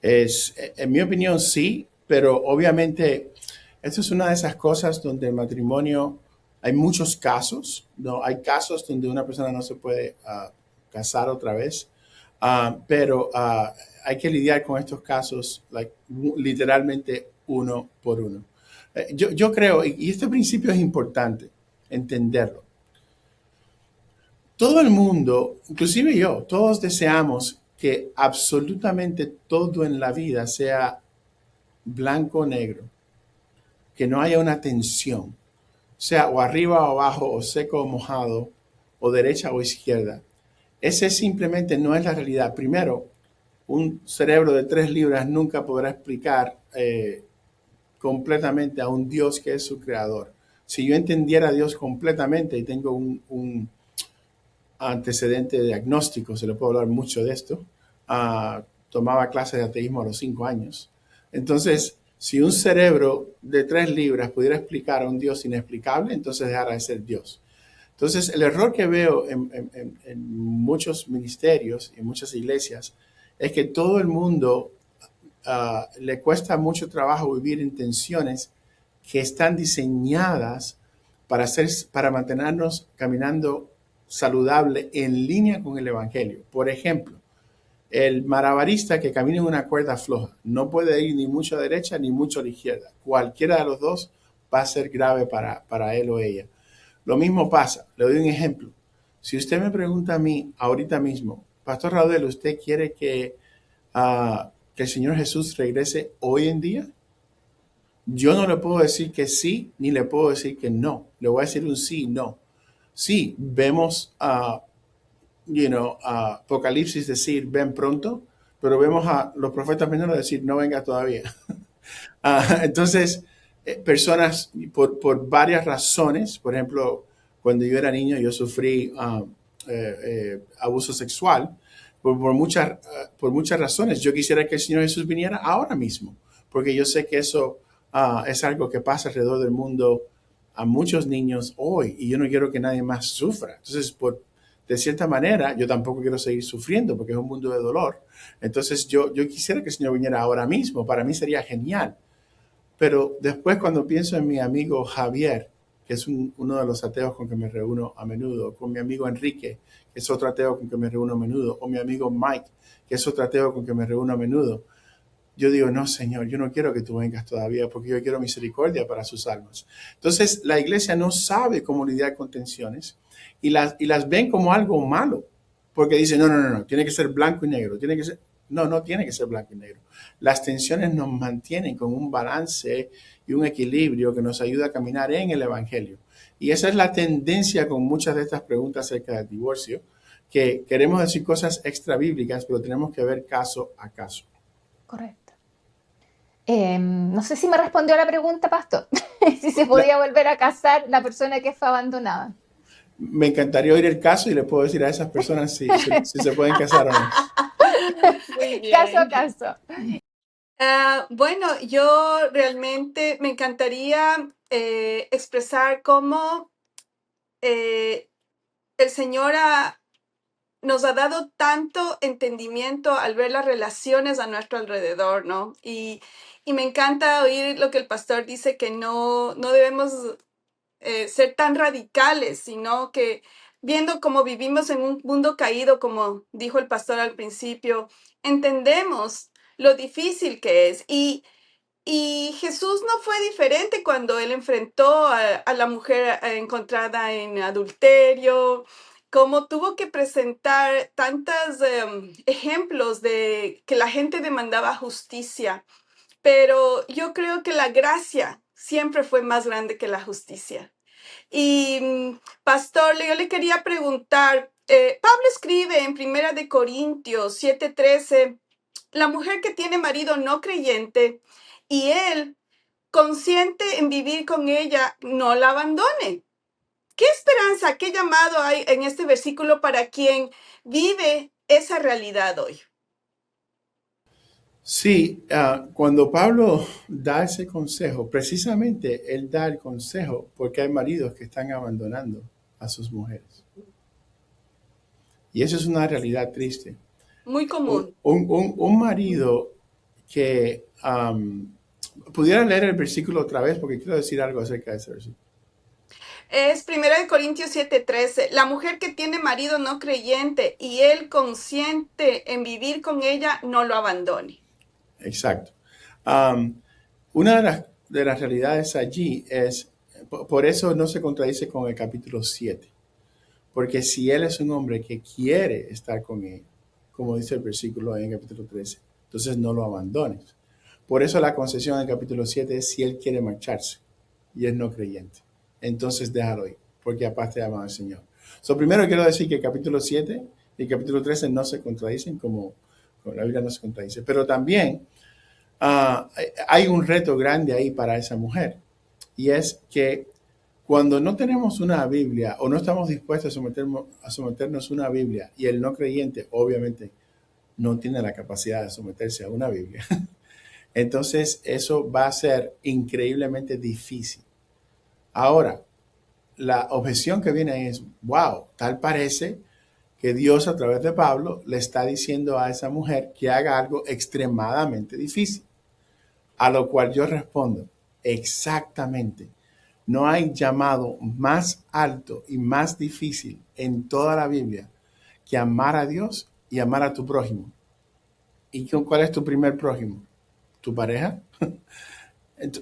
En mi opinión, sí, pero obviamente esto es una de esas cosas donde el matrimonio, hay muchos casos, ¿no? Hay casos donde una persona no se puede casar otra vez, pero hay que lidiar con estos casos literalmente uno por uno. Yo creo, y este principio es importante entenderlo. Todo el mundo, inclusive yo, todos deseamos que absolutamente todo en la vida sea blanco o negro, que no haya una tensión, sea o arriba o abajo, o seco o mojado, o derecha o izquierda. Ese simplemente no es la realidad. Primero, un cerebro de 3 libras nunca podrá explicar completamente a un Dios que es su creador. Si yo entendiera a Dios completamente, y tengo un antecedente diagnóstico, se le puede hablar mucho de esto, tomaba clases de ateísmo a los 5 años. Entonces, si un cerebro de 3 libras pudiera explicar a un Dios inexplicable, entonces dejara de ser Dios. Entonces, el error que veo en muchos ministerios y en muchas iglesias es que todo el mundo le cuesta mucho trabajo vivir en tensiones que están diseñadas para mantenernos caminando saludable en línea con el Evangelio. Por ejemplo, el malabarista que camina en una cuerda floja no puede ir ni mucho a derecha ni mucho a la izquierda. Cualquiera de los dos va a ser grave para él o ella. Lo mismo pasa, le doy un ejemplo. Si usted me pregunta a mí ahorita mismo, Pastor Raudel, ¿usted quiere que el Señor Jesús regrese hoy en día? Yo no le puedo decir que sí, ni le puedo decir que no. Le voy a decir un sí, no. Sí, vemos Apocalipsis decir ven pronto, pero vemos a los profetas menores decir no venga todavía. Entonces, personas por varias razones, por ejemplo, cuando yo era niño yo sufrí abuso sexual por muchas razones. Yo quisiera que el Señor Jesús viniera ahora mismo, porque yo sé que eso es algo que pasa alrededor del mundo a muchos niños hoy y yo no quiero que nadie más sufra. Entonces, de cierta manera, yo tampoco quiero seguir sufriendo porque es un mundo de dolor. Entonces, yo quisiera que el Señor viniera ahora mismo. Para mí sería genial. Pero después, cuando pienso en mi amigo Javier, que es uno de los ateos con que me reúno a menudo, con mi amigo Enrique, que es otro ateo con que me reúno a menudo, o mi amigo Mike, que es otro ateo con que me reúno a menudo, yo digo, no, Señor, yo no quiero que tú vengas todavía porque yo quiero misericordia para sus almas. Entonces, la iglesia no sabe cómo lidiar con tensiones y las ven como algo malo, porque dicen, no, tiene que ser blanco y negro, tiene que ser... No tiene que ser blanco y negro. Las tensiones nos mantienen con un balance y un equilibrio que nos ayuda a caminar en el Evangelio. Y esa es la tendencia con muchas de estas preguntas acerca del divorcio, que queremos decir cosas extra bíblicas, pero tenemos que ver caso a caso. Correcto. No sé si me respondió a la pregunta, pastor. Si se podía volver a casar la persona que fue abandonada. Me encantaría oír el caso y le puedo decir a esas personas si se pueden casar o no. Muy Caso a bien. caso. Bueno, yo realmente me encantaría expresar cómo eh, el Señor nos ha dado tanto entendimiento al ver las relaciones a nuestro alrededor, ¿no? Y me encanta oír lo que el pastor dice, que no debemos ser tan radicales, sino que viendo cómo vivimos en un mundo caído, como dijo el pastor al principio, entendemos lo difícil que es. Y Jesús no fue diferente cuando él enfrentó a la mujer encontrada en adulterio, como tuvo que presentar tantos ejemplos de que la gente demandaba justicia. Pero yo creo que la gracia siempre fue más grande que la justicia. Y pastor, yo le quería preguntar, Pablo escribe en Primera de Corintios 7:13, la mujer que tiene marido no creyente y él consciente en vivir con ella, no la abandone. ¿Qué esperanza, qué llamado hay en este versículo para quien vive esa realidad hoy? Sí, cuando Pablo da ese consejo, precisamente él da el consejo porque hay maridos que están abandonando a sus mujeres. Y eso es una realidad triste. Muy común. Un marido que pudiera leer el versículo otra vez porque quiero decir algo acerca de ese versículo. Es Primera de Corintios 7:13. La mujer que tiene marido no creyente y él consciente en vivir con ella, no lo abandone. Exacto. Um, una de las realidades allí es, por eso no se contradice con el capítulo 7, porque si él es un hombre que quiere estar con ella, como dice el versículo en el capítulo 13, entonces no lo abandones. Por eso la concesión en el capítulo 7 es si él quiere marcharse y es no creyente. Entonces déjalo ir, porque aparte ama al Señor. Primero quiero decir que el capítulo 7 y el capítulo 13 no se contradicen como la Biblia no se contradice, pero también hay un reto grande ahí para esa mujer y es que cuando no tenemos una Biblia o no estamos dispuestos a someternos a una Biblia y el no creyente obviamente no tiene la capacidad de someterse a una Biblia, entonces eso va a ser increíblemente difícil. Ahora, la objeción que viene ahí es, wow, tal parece que Dios a través de Pablo le está diciendo a esa mujer que haga algo extremadamente difícil. A lo cual yo respondo, exactamente. No hay llamado más alto y más difícil en toda la Biblia que amar a Dios y amar a tu prójimo. ¿Y cuál es tu primer prójimo? ¿Tu pareja?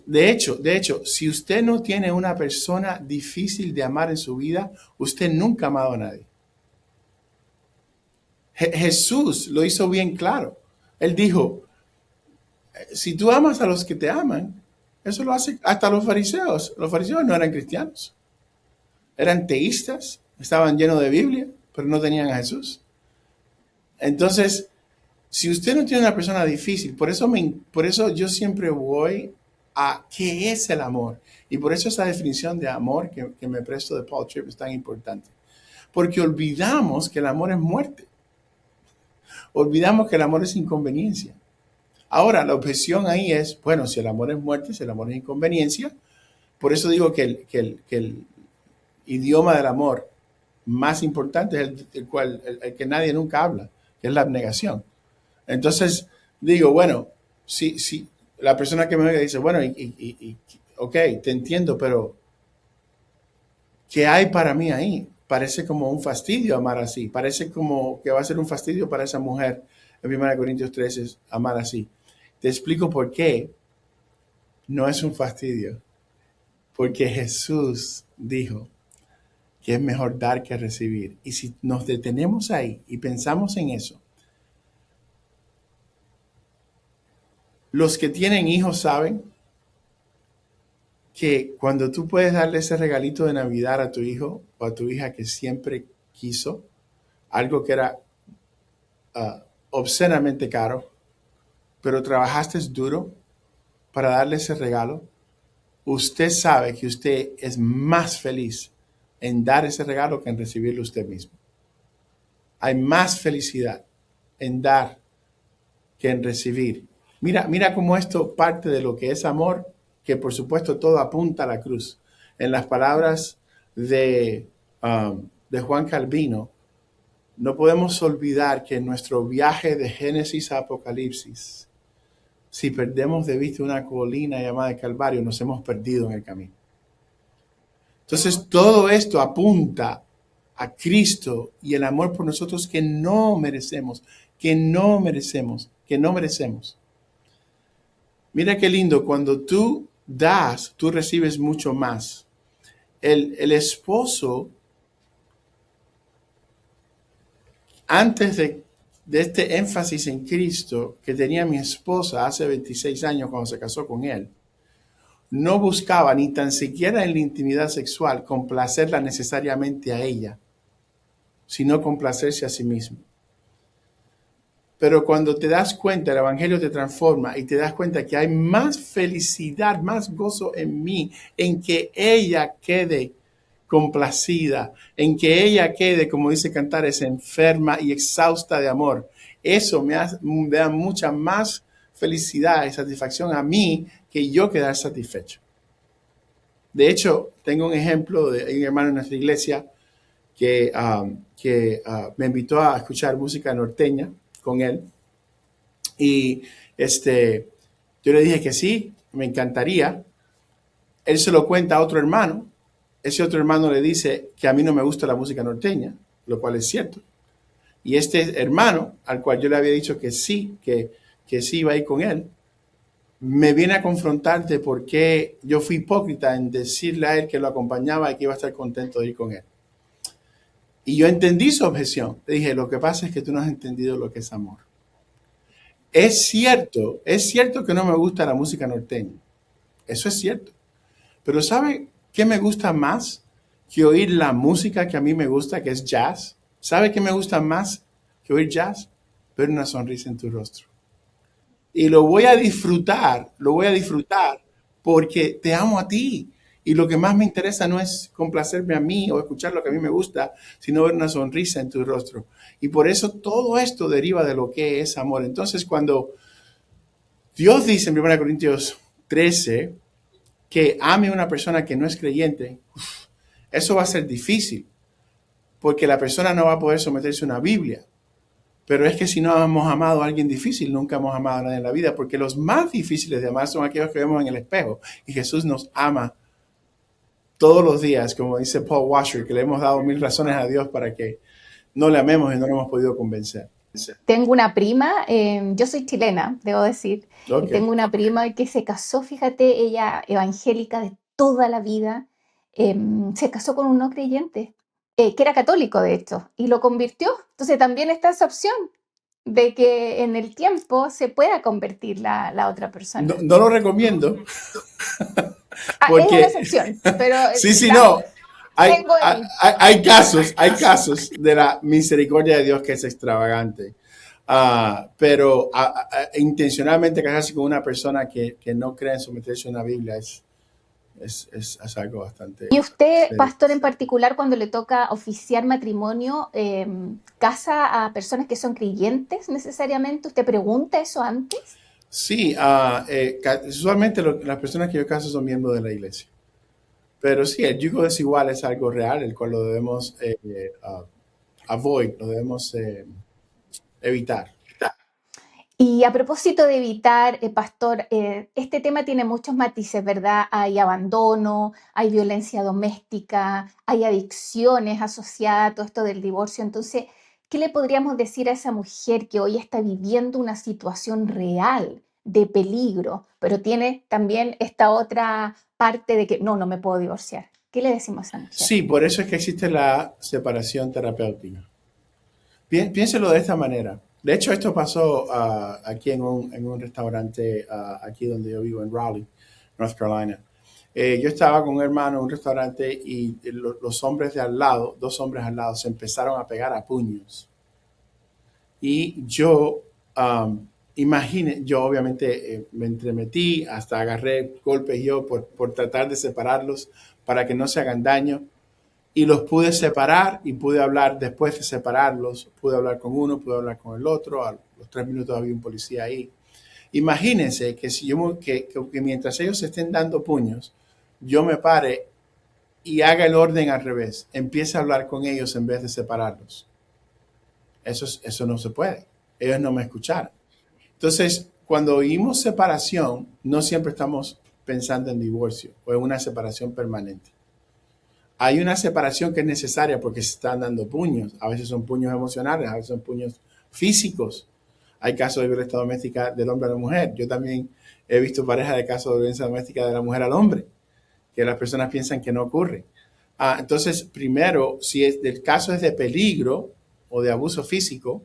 De hecho, si usted no tiene una persona difícil de amar en su vida, usted nunca ha amado a nadie. Jesús lo hizo bien claro. Él dijo, si tú amas a los que te aman, eso lo hace hasta los fariseos. Los fariseos no eran cristianos. Eran teístas, estaban llenos de Biblia, pero no tenían a Jesús. Entonces, si usted no tiene una persona difícil, por eso yo siempre voy a qué es el amor. Y por eso esa definición de amor que me presto de Paul Tripp es tan importante. Porque olvidamos que el amor es muerte. Olvidamos que el amor es inconveniencia. Ahora, la objeción ahí es, bueno, si el amor es muerte, si el amor es inconveniencia, por eso digo que el idioma del amor más importante es el que nadie nunca habla, que es la abnegación. Entonces, digo, bueno, si la persona que me oiga dice, bueno, ok, te entiendo, pero ¿qué hay para mí ahí? Parece como un fastidio amar así, parece como que va a ser un fastidio para esa mujer en 1 Corintios 13 amar así. Te explico por qué no es un fastidio. Porque Jesús dijo que es mejor dar que recibir. Y si nos detenemos ahí y pensamos en eso, los que tienen hijos saben que cuando tú puedes darle ese regalito de Navidad a tu hijo o a tu hija que siempre quiso, algo que era obscenamente caro, pero trabajaste duro para darle ese regalo, usted sabe que usted es más feliz en dar ese regalo que en recibirlo usted mismo. Hay más felicidad en dar que en recibir. Mira cómo esto parte de lo que es amor, que por supuesto todo apunta a la cruz. En las palabras de Juan Calvino, no podemos olvidar que en nuestro viaje de Génesis a Apocalipsis, si perdemos de vista una colina llamada Calvario, nos hemos perdido en el camino. Entonces todo esto apunta a Cristo y el amor por nosotros que no merecemos, que no merecemos, que no merecemos. Mira qué lindo, cuando tú das, tú recibes mucho más. El esposo, antes de este énfasis en Cristo que tenía mi esposa hace 26 años cuando se casó con él, no buscaba ni tan siquiera en la intimidad sexual complacerla necesariamente a ella, sino complacerse a sí mismo. Pero cuando te das cuenta, el Evangelio te transforma y te das cuenta que hay más felicidad, más gozo en mí, en que ella quede complacida, en que ella quede, como dice Cantares, enferma y exhausta de amor. Eso me da mucha más felicidad y satisfacción a mí que yo quedar satisfecho. De hecho, tengo un ejemplo de un hermano en nuestra iglesia que me invitó a escuchar música norteña con él. Y yo le dije que sí, me encantaría. Él se lo cuenta a otro hermano. Ese otro hermano le dice que a mí no me gusta la música norteña, lo cual es cierto. Y este hermano, al cual yo le había dicho que sí iba a ir con él, me viene a confrontar de por qué yo fui hipócrita en decirle a él que lo acompañaba y que iba a estar contento de ir con él. Y yo entendí su objeción. Le dije, lo que pasa es que tú no has entendido lo que es amor. Es cierto que no me gusta la música norteña. Eso es cierto. Pero ¿sabe qué me gusta más que oír la música que a mí me gusta, que es jazz? ¿Sabe qué me gusta más que oír jazz? Ver una sonrisa en tu rostro. Y lo voy a disfrutar porque te amo a ti. Y lo que más me interesa no es complacerme a mí o escuchar lo que a mí me gusta, sino ver una sonrisa en tu rostro. Y por eso todo esto deriva de lo que es amor. Entonces, cuando Dios dice en 1 Corintios 13 que ame a una persona que no es creyente, eso va a ser difícil, porque la persona no va a poder someterse a una Biblia. Pero es que si no hemos amado a alguien difícil, nunca hemos amado a nadie en la vida, porque los más difíciles de amar son aquellos que vemos en el espejo. Y Jesús nos ama todos los días, como dice Paul Washer, que le hemos dado 1000 razones a Dios para que no le amemos y no lo hemos podido convencer. Tengo una prima, yo soy chilena, debo decir, y Okay. tengo una prima que se casó, fíjate, ella evangélica de toda la vida, se casó con un no creyente, que era católico de hecho, y lo convirtió. Entonces también está esa opción de que en el tiempo se pueda convertir la otra persona. No lo recomiendo. Es Porque una excepción, pero sí, no. tengo Hay casos de la misericordia de Dios que es extravagante. Pero intencionalmente casarse con una persona que no cree en someterse a una Biblia es algo bastante ¿Y usted, serio. pastor en particular, cuando le toca oficiar matrimonio, casa a personas que son creyentes necesariamente? ¿Usted pregunta eso antes? Sí, usualmente las personas que yo caso son miembros de la iglesia. Pero sí, el yugo desigual es algo real, el cual lo debemos lo debemos evitar. Y a propósito de evitar, pastor, este tema tiene muchos matices, ¿verdad? Hay abandono, hay violencia doméstica, hay adicciones asociadas a todo esto del divorcio. Entonces, ¿qué le podríamos decir a esa mujer que hoy está viviendo una situación real de peligro, pero tiene también esta otra parte de que no me puedo divorciar? ¿Qué le decimos a esa mujer? Sí, por eso es que existe la separación terapéutica. Piénselo de esta manera. De hecho, esto pasó aquí en un restaurante, aquí donde yo vivo, en Raleigh, North Carolina. Yo estaba con un hermano en un restaurante y los hombres de al lado, 2 hombres al lado, se empezaron a pegar a puños. Y yo, yo obviamente me entremetí, hasta agarré golpes yo por tratar de separarlos para que no se hagan daño. y los pude separar y pude hablar después de separarlos. Pude hablar con uno, pude hablar con el otro. A los 3 minutos había un policía ahí. Imagínense que, si yo, que mientras ellos estén dando puños, yo me pare y haga el orden al revés. Empiece a hablar con ellos en vez de separarlos. Eso no se puede. Ellos no me escucharon. Entonces, cuando oímos separación, no siempre estamos pensando en divorcio o en una separación permanente. Hay una separación que es necesaria porque se están dando puños. A veces son puños emocionales, a veces son puños físicos. Hay casos de violencia doméstica del hombre a la mujer. Yo también he visto parejas de casos de violencia doméstica de la mujer al hombre, que las personas piensan que no ocurre. Entonces, primero, si el caso es de peligro o de abuso físico,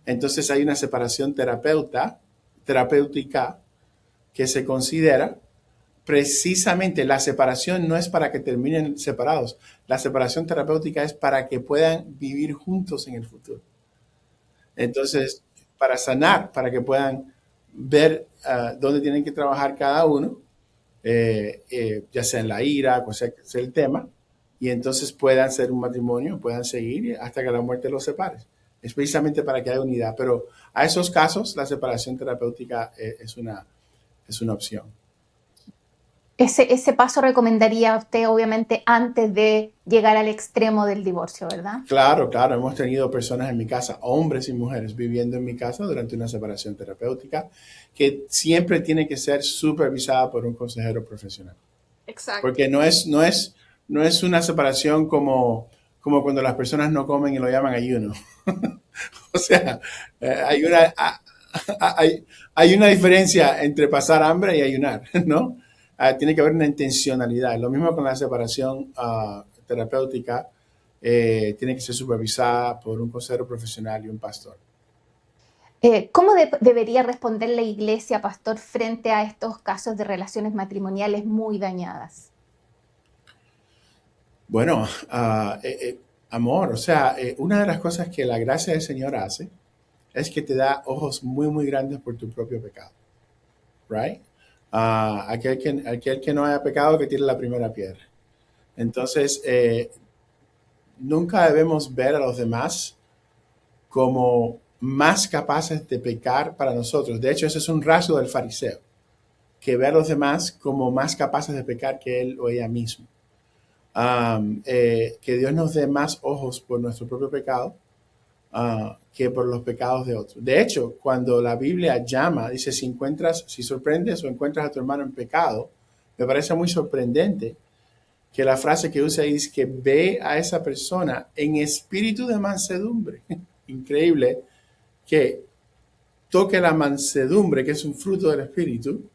entonces hay una separación terapéutica que se considera. Precisamente la separación no es para que terminen separados. La separación terapéutica es para que puedan vivir juntos en el futuro. Entonces, para sanar, para que puedan ver dónde tienen que trabajar cada uno, ya sea en la ira, cual sea el tema, y entonces puedan ser un matrimonio, puedan seguir hasta que la muerte los separe. Es precisamente para que haya unidad, pero a esos casos la separación terapéutica es una opción. Ese paso recomendaría usted, obviamente, antes de llegar al extremo del divorcio, ¿verdad? Claro, claro, hemos tenido personas en mi casa, hombres y mujeres, viviendo en mi casa durante una separación terapéutica que siempre tiene que ser supervisada por un consejero profesional. Exacto. Porque no es una separación como cuando las personas no comen y lo llaman ayuno. O sea, hay una diferencia entre pasar hambre y ayunar, ¿no? Tiene que haber una intencionalidad. Lo mismo con la separación terapéutica, tiene que ser supervisada por un consejero profesional y un pastor. ¿Cómo debería responder la iglesia, pastor, frente a estos casos de relaciones matrimoniales muy dañadas? Bueno, amor, o sea, una de las cosas que la gracia del Señor hace es que te da ojos muy, muy grandes por tu propio pecado. Right? Aquel que no haya pecado, que tire la primera piedra. Entonces, nunca debemos ver a los demás como más capaces de pecar para nosotros. De hecho, ese es un rasgo del fariseo, que ve a los demás como más capaces de pecar que él o ella mismo. Que Dios nos dé más ojos por nuestro propio pecado que por los pecados de otros. De hecho, cuando la Biblia llama, dice, si sorprendes o encuentras a tu hermano en pecado, me parece muy sorprendente que la frase que usa es que ve a esa persona en espíritu de mansedumbre. Increíble que toque la mansedumbre, que es un fruto del espíritu,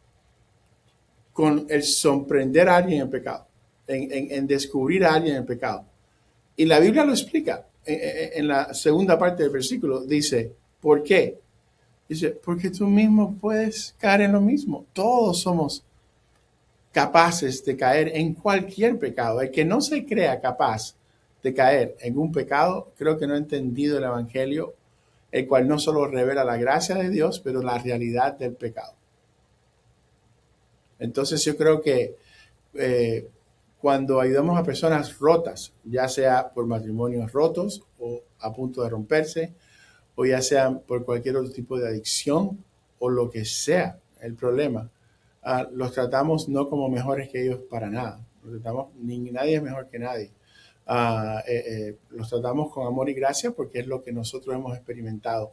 con el sorprender a alguien en pecado, en descubrir a alguien en pecado. Y la Biblia lo explica. En la segunda parte del versículo dice, ¿por qué? Dice, porque tú mismo puedes caer en lo mismo. Todos somos capaces de caer en cualquier pecado. El que no se crea capaz de caer en un pecado, creo que no ha entendido el Evangelio, el cual no solo revela la gracia de Dios, pero la realidad del pecado. Entonces yo creo que cuando ayudamos a personas rotas, ya sea por matrimonios rotos o a punto de romperse, o ya sea por cualquier otro tipo de adicción o lo que sea el problema, los tratamos no como mejores que ellos para nada. Nadie es mejor que nadie. Los tratamos con amor y gracia porque es lo que nosotros hemos experimentado.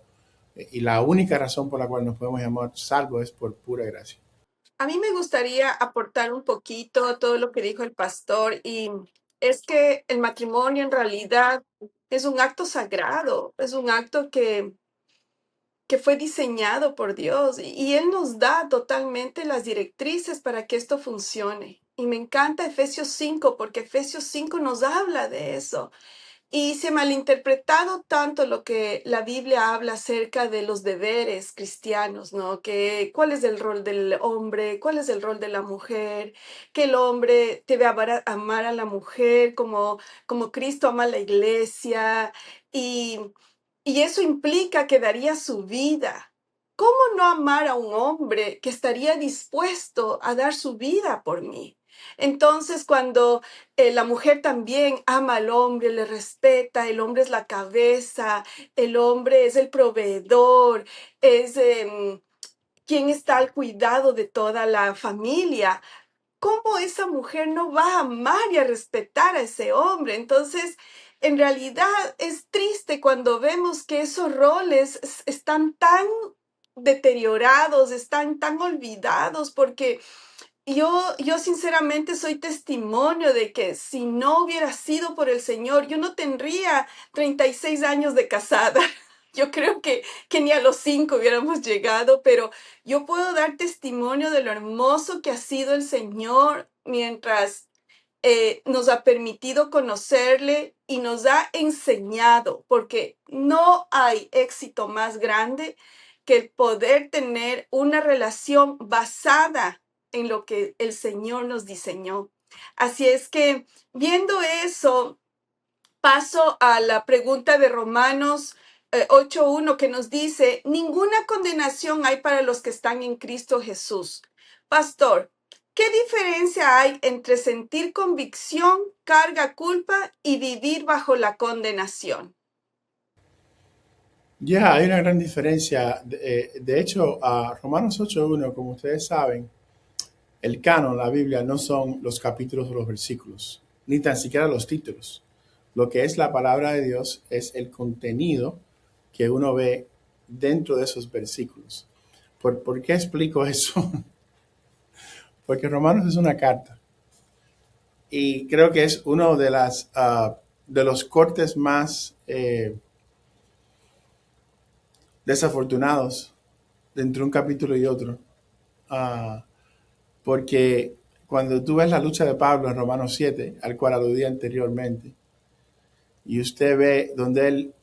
Y la única razón por la cual nos podemos llamar salvos es por pura gracia. A mí me gustaría aportar un poquito a todo lo que dijo el pastor, y es que el matrimonio en realidad es un acto sagrado, es un acto que fue diseñado por Dios, y Él nos da totalmente las directrices para que esto funcione. Y me encanta Efesios 5 porque Efesios 5 nos habla de eso. Y se ha malinterpretado tanto lo que la Biblia habla acerca de los deberes cristianos, ¿no? Que cuál es el rol del hombre, cuál es el rol de la mujer, que el hombre debe amar a la mujer como Cristo ama a la iglesia, y, y eso implica que daría su vida. ¿Cómo no amar a un hombre que estaría dispuesto a dar su vida por mí? Entonces, cuando la mujer también ama al hombre, le respeta, el hombre es la cabeza, el hombre es el proveedor, es quien está al cuidado de toda la familia. ¿Cómo esa mujer no va a amar y a respetar a ese hombre? Entonces, en realidad es triste cuando vemos que esos roles están tan deteriorados, están tan olvidados, porque yo sinceramente soy testimonio de que si no hubiera sido por el Señor, yo no tendría 36 años de casada. Yo creo que ni a los 5 hubiéramos llegado, pero yo puedo dar testimonio de lo hermoso que ha sido el Señor mientras nos ha permitido conocerle y nos ha enseñado, porque no hay éxito más grande que el poder tener una relación basada en lo que el Señor nos diseñó. Así es que viendo eso, paso a la pregunta de Romanos 8:1 que nos dice, ninguna condenación hay para los que están en Cristo Jesús. Pastor, ¿qué diferencia hay entre sentir convicción, carga culpa y vivir bajo la condenación? Ya, hay una gran diferencia. De hecho, a Romanos 8:1, como ustedes saben, el canon, la Biblia, no son los capítulos o los versículos, ni tan siquiera los títulos. Lo que es la palabra de Dios es el contenido que uno ve dentro de esos versículos. ¿Por qué explico eso? Porque Romanos es una carta y creo que es uno de de los cortes más desafortunados entre un capítulo y otro. Ah, porque cuando tú ves la lucha de Pablo en Romanos 7, al cual aludí anteriormente, y usted ve donde él,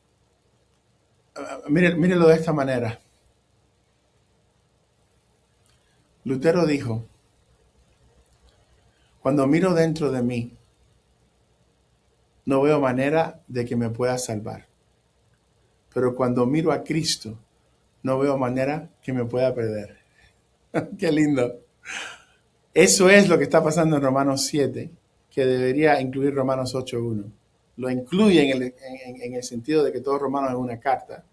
mírelo de esta manera. Lutero dijo, cuando miro dentro de mí, no veo manera de que me pueda salvar. Pero cuando miro a Cristo, no veo manera que me pueda perder. Qué lindo. Eso es lo que está pasando en Romanos 7, que debería incluir Romanos 8:1. Lo incluye en el sentido de que todo Romanos es una carta.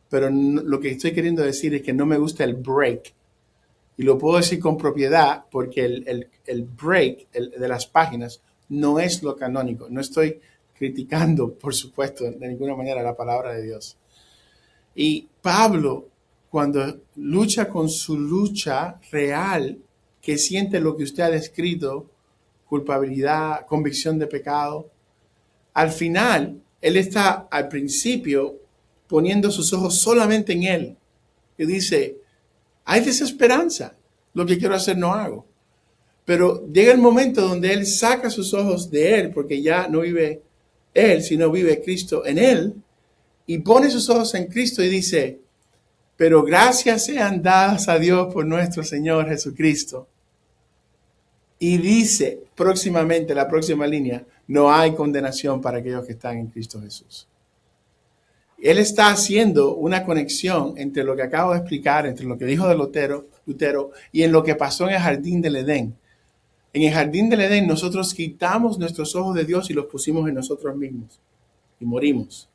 Pero lo que estoy queriendo decir es que no me gusta el break. Y lo puedo decir con propiedad porque el break de las páginas no es lo canónico. No estoy criticando, por supuesto, de ninguna manera la palabra de Dios. Y Pablo, cuando lucha con su lucha real, que siente lo que usted ha descrito, culpabilidad, convicción de pecado, al final, él está al principio poniendo sus ojos solamente en él. Y dice, hay desesperanza, lo que quiero hacer no hago. Pero llega el momento donde él saca sus ojos de él, porque ya no vive él, sino vive Cristo en él, y pone sus ojos en Cristo y dice, pero gracias sean dadas a Dios por nuestro Señor Jesucristo. Y dice próximamente, la próxima línea, no hay condenación para aquellos que están en Cristo Jesús. Él está haciendo una conexión entre lo que acabo de explicar, entre lo que dijo de Lutero y en lo que pasó en el jardín del Edén. En el jardín del Edén nosotros quitamos nuestros ojos de Dios y los pusimos en nosotros mismos y morimos.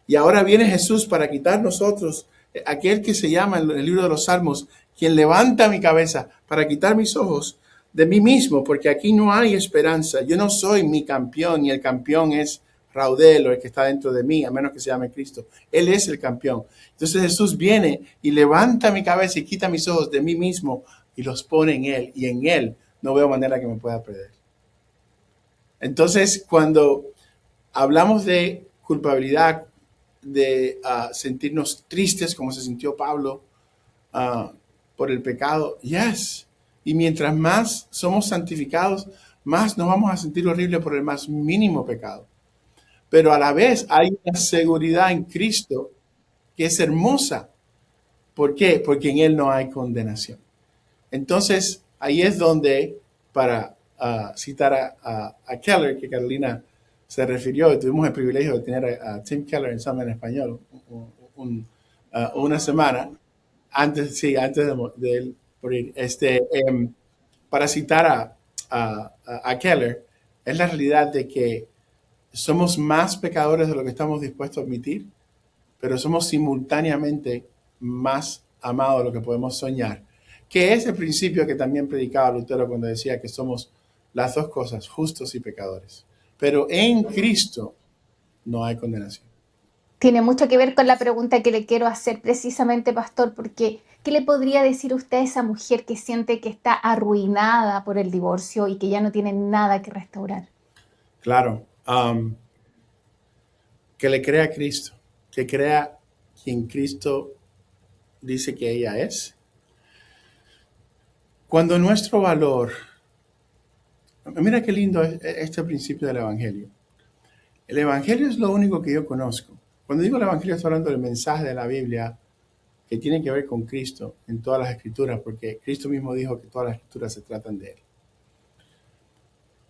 Y ahora viene Jesús para quitar nosotros, aquel que se llama en el libro de los Salmos, quien levanta mi cabeza para quitar mis ojos de mí mismo, porque aquí no hay esperanza. Yo no soy mi campeón y el campeón es Raudel o el que está dentro de mí, a menos que se llame Cristo. Él es el campeón. Entonces Jesús viene y levanta mi cabeza y quita mis ojos de mí mismo y los pone en Él. Y en Él no veo manera que me pueda perder. Entonces, cuando hablamos de culpabilidad, de sentirnos tristes como se sintió Pablo por el pecado, yes. Y mientras más somos santificados, más nos vamos a sentir horrible por el más mínimo pecado. Pero a la vez hay una seguridad en Cristo que es hermosa. ¿Por qué? Porque en Él no hay condenación. Entonces, ahí es donde, para citar a Keller, que Carolina se refirió, y tuvimos el privilegio de tener a Tim Keller en Summit en español una semana, antes de él morir, para citar a Keller, es la realidad de que somos más pecadores de lo que estamos dispuestos a admitir, pero somos simultáneamente más amados de lo que podemos soñar, que es el principio que también predicaba Lutero cuando decía que somos las dos cosas, justos y pecadores. Pero en Cristo no hay condenación. Tiene mucho que ver con la pregunta que le quiero hacer precisamente, pastor, porque ¿qué le podría decir usted a esa mujer que siente que está arruinada por el divorcio y que ya no tiene nada que restaurar? Claro, que le crea a Cristo, que crea quien Cristo dice que ella es. Cuando nuestro valor, mira qué lindo es este principio del Evangelio. El Evangelio es lo único que yo conozco. Cuando digo el Evangelio estoy hablando del mensaje de la Biblia que tiene que ver con Cristo en todas las escrituras, porque Cristo mismo dijo que todas las escrituras se tratan de Él.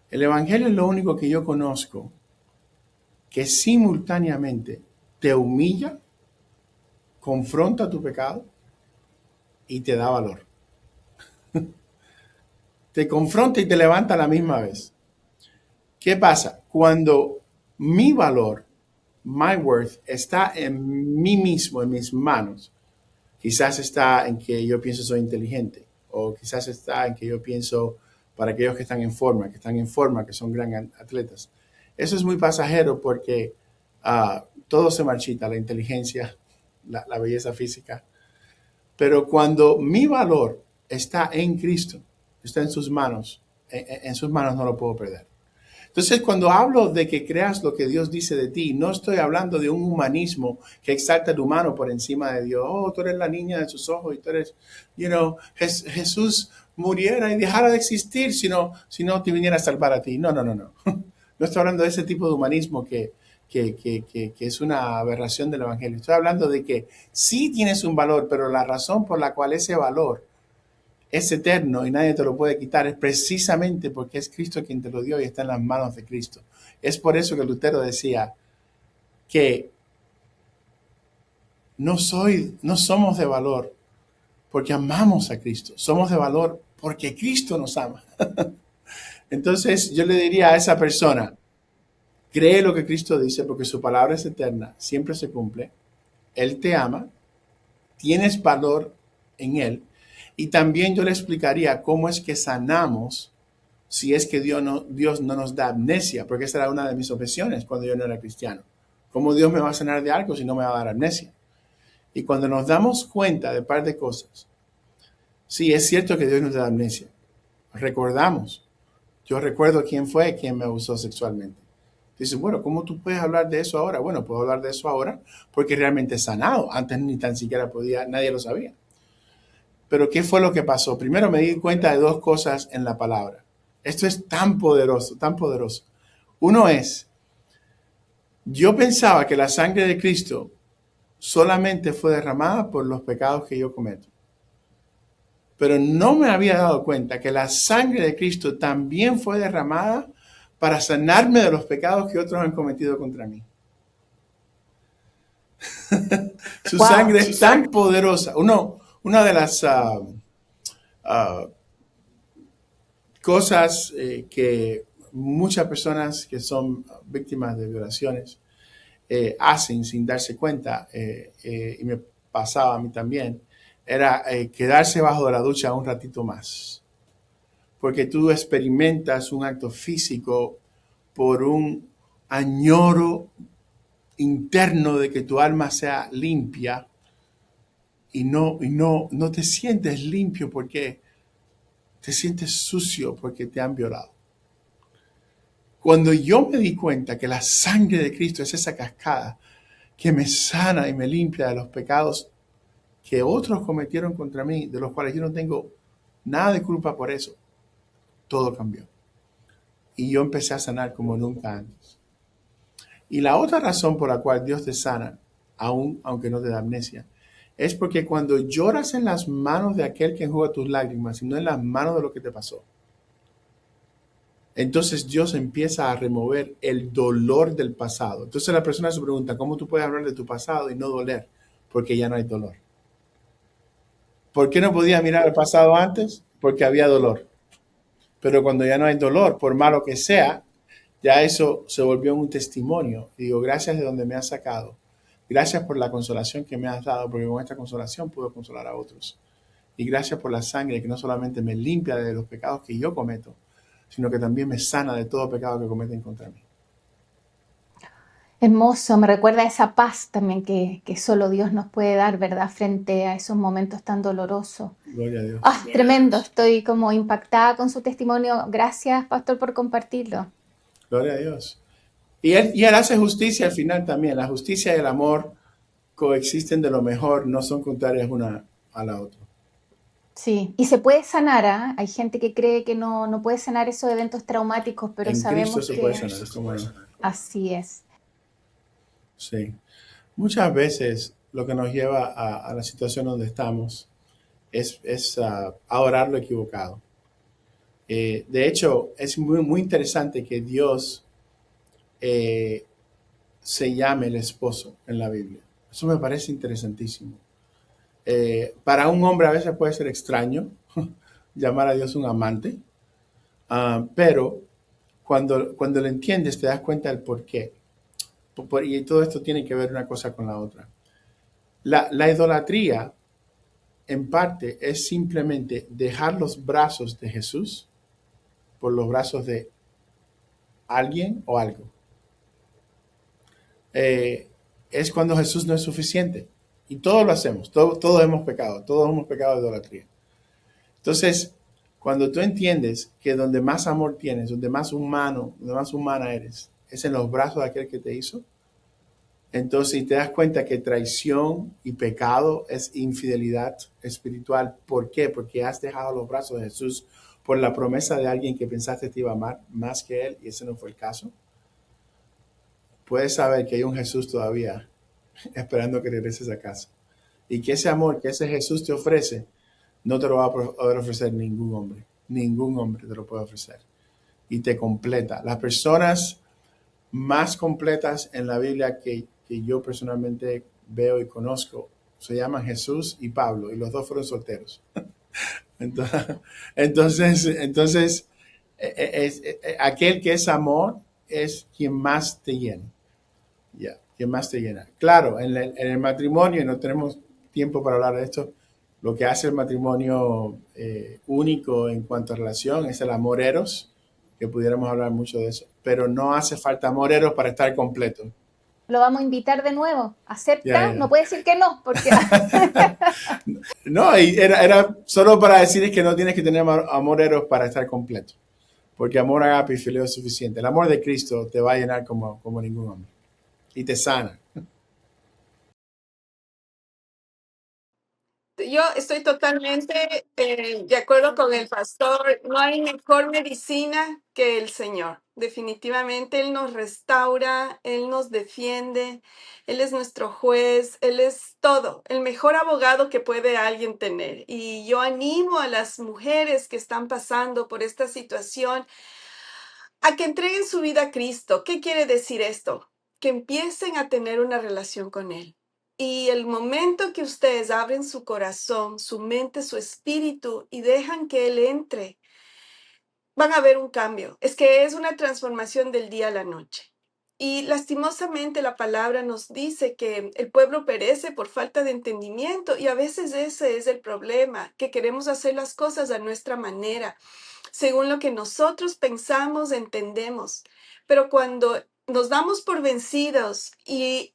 El Evangelio es lo único que yo conozco que simultáneamente te humilla, confronta tu pecado y te da valor. Te confronta y te levanta a la misma vez. ¿Qué pasa? Cuando mi valor, my worth, está en mí mismo, en mis manos, quizás está en que yo pienso soy inteligente, o quizás está en que yo pienso para aquellos que están en forma, que son gran atletas. Eso es muy pasajero porque todo se marchita, la inteligencia, la belleza física. Pero cuando mi valor está en Cristo, está en sus manos no lo puedo perder. Entonces, cuando hablo de que creas lo que Dios dice de ti, no estoy hablando de un humanismo que exalta al humano por encima de Dios. Oh, tú eres la niña de sus ojos y tú eres, Jesús muriera y dejara de existir si no te viniera a salvar a ti. No. No estoy hablando de ese tipo de humanismo que es una aberración del Evangelio. Estoy hablando de que sí tienes un valor, pero la razón por la cual ese valor es eterno y nadie te lo puede quitar, es precisamente porque es Cristo quien te lo dio y está en las manos de Cristo. Es por eso que Lutero decía que no somos de valor porque amamos a Cristo, somos de valor porque Cristo nos ama. Entonces yo le diría a esa persona, cree lo que Cristo dice porque su palabra es eterna, siempre se cumple, Él te ama, tienes valor en Él. Y también yo le explicaría cómo es que sanamos si es que Dios no nos da amnesia, porque esa era una de mis objeciones cuando yo no era cristiano. ¿Cómo Dios me va a sanar de algo si no me va a dar amnesia? Y cuando nos damos cuenta de un par de cosas, sí, es cierto que Dios nos da amnesia. Recordamos. Yo recuerdo quién fue quien me abusó sexualmente. Dice, bueno, ¿cómo tú puedes hablar de eso ahora? Bueno, puedo hablar de eso ahora porque realmente he sanado. Antes ni tan siquiera nadie lo sabía. Pero ¿qué fue lo que pasó? Primero me di cuenta de dos cosas en la palabra. Esto es tan poderoso, tan poderoso. Uno es, yo pensaba que la sangre de Cristo solamente fue derramada por los pecados que yo cometo. Pero no me había dado cuenta que la sangre de Cristo también fue derramada para sanarme de los pecados que otros han cometido contra mí. Su sangre es tan poderosa. Una de las cosas que muchas personas que son víctimas de violaciones hacen sin darse cuenta, y me pasaba a mí también, era quedarse bajo de la ducha un ratito más. Porque tú experimentas un acto físico por un añoro interno de que tu alma sea limpia y no te sientes limpio porque te sientes sucio porque te han violado. Cuando yo me di cuenta que la sangre de Cristo es esa cascada que me sana y me limpia de los pecados que otros cometieron contra mí, de los cuales yo no tengo nada de culpa por eso, todo cambió. Y yo empecé a sanar como nunca antes. Y la otra razón por la cual Dios te sana, aunque no te da amnesia, es porque cuando lloras en las manos de aquel que enjuga tus lágrimas y no en las manos de lo que te pasó, entonces Dios empieza a remover el dolor del pasado. Entonces la persona se pregunta, ¿cómo tú puedes hablar de tu pasado y no doler? Porque ya no hay dolor. ¿Por qué no podía mirar el pasado antes? Porque había dolor. Pero cuando ya no hay dolor, por malo que sea, ya eso se volvió un testimonio. Y digo, gracias de donde me has sacado. Gracias por la consolación que me has dado, porque con esta consolación puedo consolar a otros. Y gracias por la sangre que no solamente me limpia de los pecados que yo cometo, sino que también me sana de todo pecado que cometen contra mí. Hermoso, me recuerda esa paz también que solo Dios nos puede dar, ¿verdad? Frente a esos momentos tan dolorosos. Gloria a Dios. Ah, tremendo, estoy como impactada con su testimonio. Gracias, pastor, por compartirlo. Gloria a Dios. Y él hace justicia al final también. La justicia y el amor coexisten de lo mejor, no son contrarias una a la otra. Sí, y se puede sanar, ¿ah? Hay gente que cree que no puede sanar esos eventos traumáticos, pero En Cristo sabemos se puede que sanar. ¿Cómo no? así es. Sí. Muchas veces lo que nos lleva a la situación donde estamos es a orar lo equivocado. De hecho, es muy interesante que Dios eh, se llame el esposo en la Biblia. Eso me parece interesantísimo. Para un hombre a veces puede ser extraño llamar a Dios un amante, pero cuando lo entiendes te das cuenta del por qué. Y todo esto tiene que ver una cosa con la otra. La idolatría, en parte, es simplemente dejar los brazos de Jesús por los brazos de alguien o algo. Es cuando Jesús no es suficiente. Y todos lo hacemos, todos hemos pecado de idolatría. Entonces, cuando tú entiendes que donde más amor tienes, donde más humano, donde más humana eres, es en los brazos de aquel que te hizo, entonces y te das cuenta que traición y pecado es infidelidad espiritual. ¿Por qué? Porque has dejado los brazos de Jesús por la promesa de alguien que pensaste te iba a amar más que él y ese no fue el caso. Puedes saber que hay un Jesús todavía esperando que regreses a casa. Y que ese amor que ese Jesús te ofrece, no te lo va a poder ofrecer ningún hombre. Ningún hombre te lo puede ofrecer. Y te completa. Las personas más completas en la Biblia que yo personalmente veo y conozco se llaman Jesús y Pablo, y los dos fueron solteros. Entonces aquel que es amor es quien más te llena. Ya, quien más te llena. Claro, en el matrimonio, y no tenemos tiempo para hablar de esto, lo que hace el matrimonio único en cuanto a relación es el amor eros, que pudiéramos hablar mucho de eso, pero no hace falta amor eros para estar completo. Lo vamos a invitar de nuevo. Ya, ¿Acepta? ya. No puede decir que no, porque No, y era solo para decir que no tienes que tener amor eros para estar completo, porque amor agape y fileo es suficiente. El amor de Cristo te va a llenar como ningún hombre y te sana. Yo estoy totalmente de acuerdo con el pastor. No hay mejor medicina que el Señor. Definitivamente Él nos restaura, Él nos defiende, Él es nuestro juez, Él es todo, el mejor abogado que puede alguien tener. Y yo animo a las mujeres que están pasando por esta situación a que entreguen su vida a Cristo. ¿Qué quiere decir esto? Que empiecen a tener una relación con Él. Y el momento que ustedes abren su corazón, su mente, su espíritu y dejan que Él entre, van a ver un cambio. Es que es una transformación del día a la noche. Y lastimosamente la palabra nos dice que el pueblo perece por falta de entendimiento y a veces ese es el problema, que queremos hacer las cosas a nuestra manera según lo que nosotros pensamos, entendemos. Pero cuando nos damos por vencidos y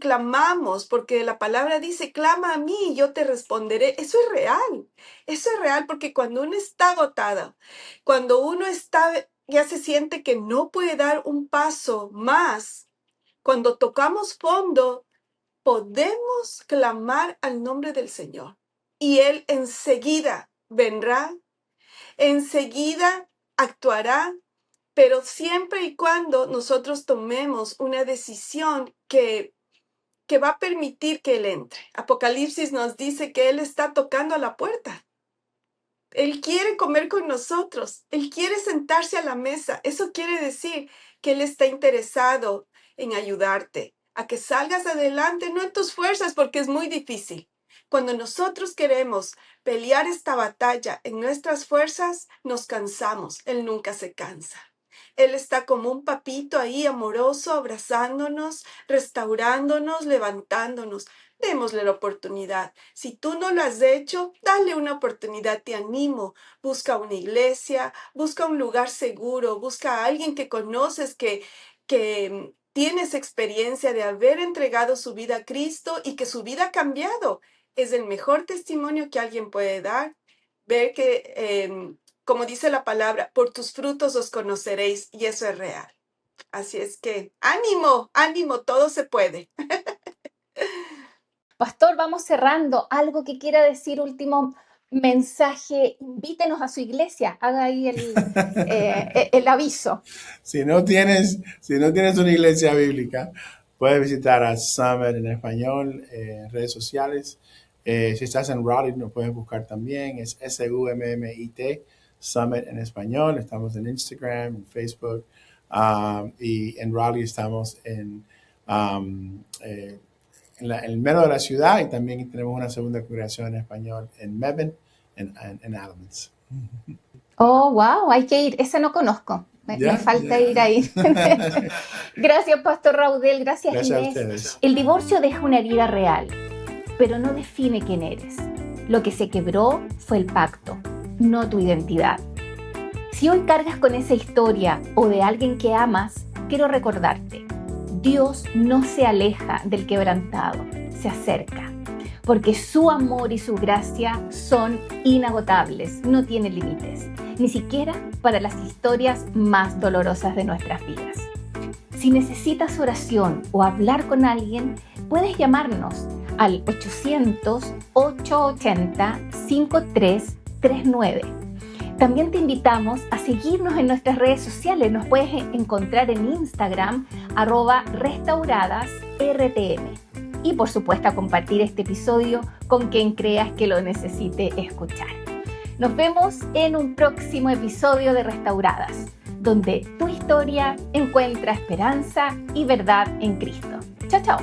clamamos, porque la palabra dice, clama a mí y yo te responderé, eso es real. Eso es real porque cuando uno está agotado, cuando uno está, ya se siente que no puede dar un paso más, cuando tocamos fondo, podemos clamar al nombre del Señor y Él enseguida vendrá, enseguida actuará, pero siempre y cuando nosotros tomemos una decisión que va a permitir que Él entre. Apocalipsis nos dice que Él está tocando a la puerta. Él quiere comer con nosotros. Él quiere sentarse a la mesa. Eso quiere decir que Él está interesado en ayudarte a que salgas adelante, no en tus fuerzas, porque es muy difícil. Cuando nosotros queremos pelear esta batalla en nuestras fuerzas, nos cansamos. Él nunca se cansa. Él está como un papito ahí amoroso, abrazándonos, restaurándonos, levantándonos. Démosle la oportunidad. Si tú no lo has hecho, dale una oportunidad, te animo. Busca una iglesia, busca un lugar seguro, busca a alguien que conoces, que tienes experiencia de haber entregado su vida a Cristo y que su vida ha cambiado. Es el mejor testimonio que alguien puede dar. Ver que, como dice la palabra, por tus frutos os conoceréis, y eso es real. Así es que, ánimo, ánimo, todo se puede. Pastor, vamos cerrando. Algo que quiera decir, último mensaje, invítenos a su iglesia, haga ahí el aviso. Si no tienes una iglesia bíblica, puedes visitar a Summit en español, en redes sociales. Si estás en Raleigh, nos puedes buscar también. Es SUMMIT, Summit en español. Estamos en Instagram, en Facebook. Y en Raleigh estamos en el medio de la ciudad, y también tenemos una segunda congregación en español en Mebane, en Alamance. Oh, wow, hay que ir. Ese no conozco. Me falta ir ahí. Gracias, Pastor Raudel. Gracias, Gracias a Inés. ustedes. El divorcio deja una herida real, pero no define quién eres. Lo que se quebró fue el pacto, no tu identidad. Si hoy cargas con esa historia o de alguien que amas, quiero recordarte, Dios no se aleja del quebrantado, se acerca, porque su amor y su gracia son inagotables, no tienen límites, ni siquiera para las historias más dolorosas de nuestras vidas. Si necesitas oración o hablar con alguien, puedes llamarnos al 800-880-5339. También te invitamos a seguirnos en nuestras redes sociales. Nos puedes encontrar en Instagram, @restauradasrtm. Y por supuesto a compartir este episodio con quien creas que lo necesite escuchar. Nos vemos en un próximo episodio de Restauradas, donde tu historia encuentra esperanza y verdad en Cristo. Chao, chao.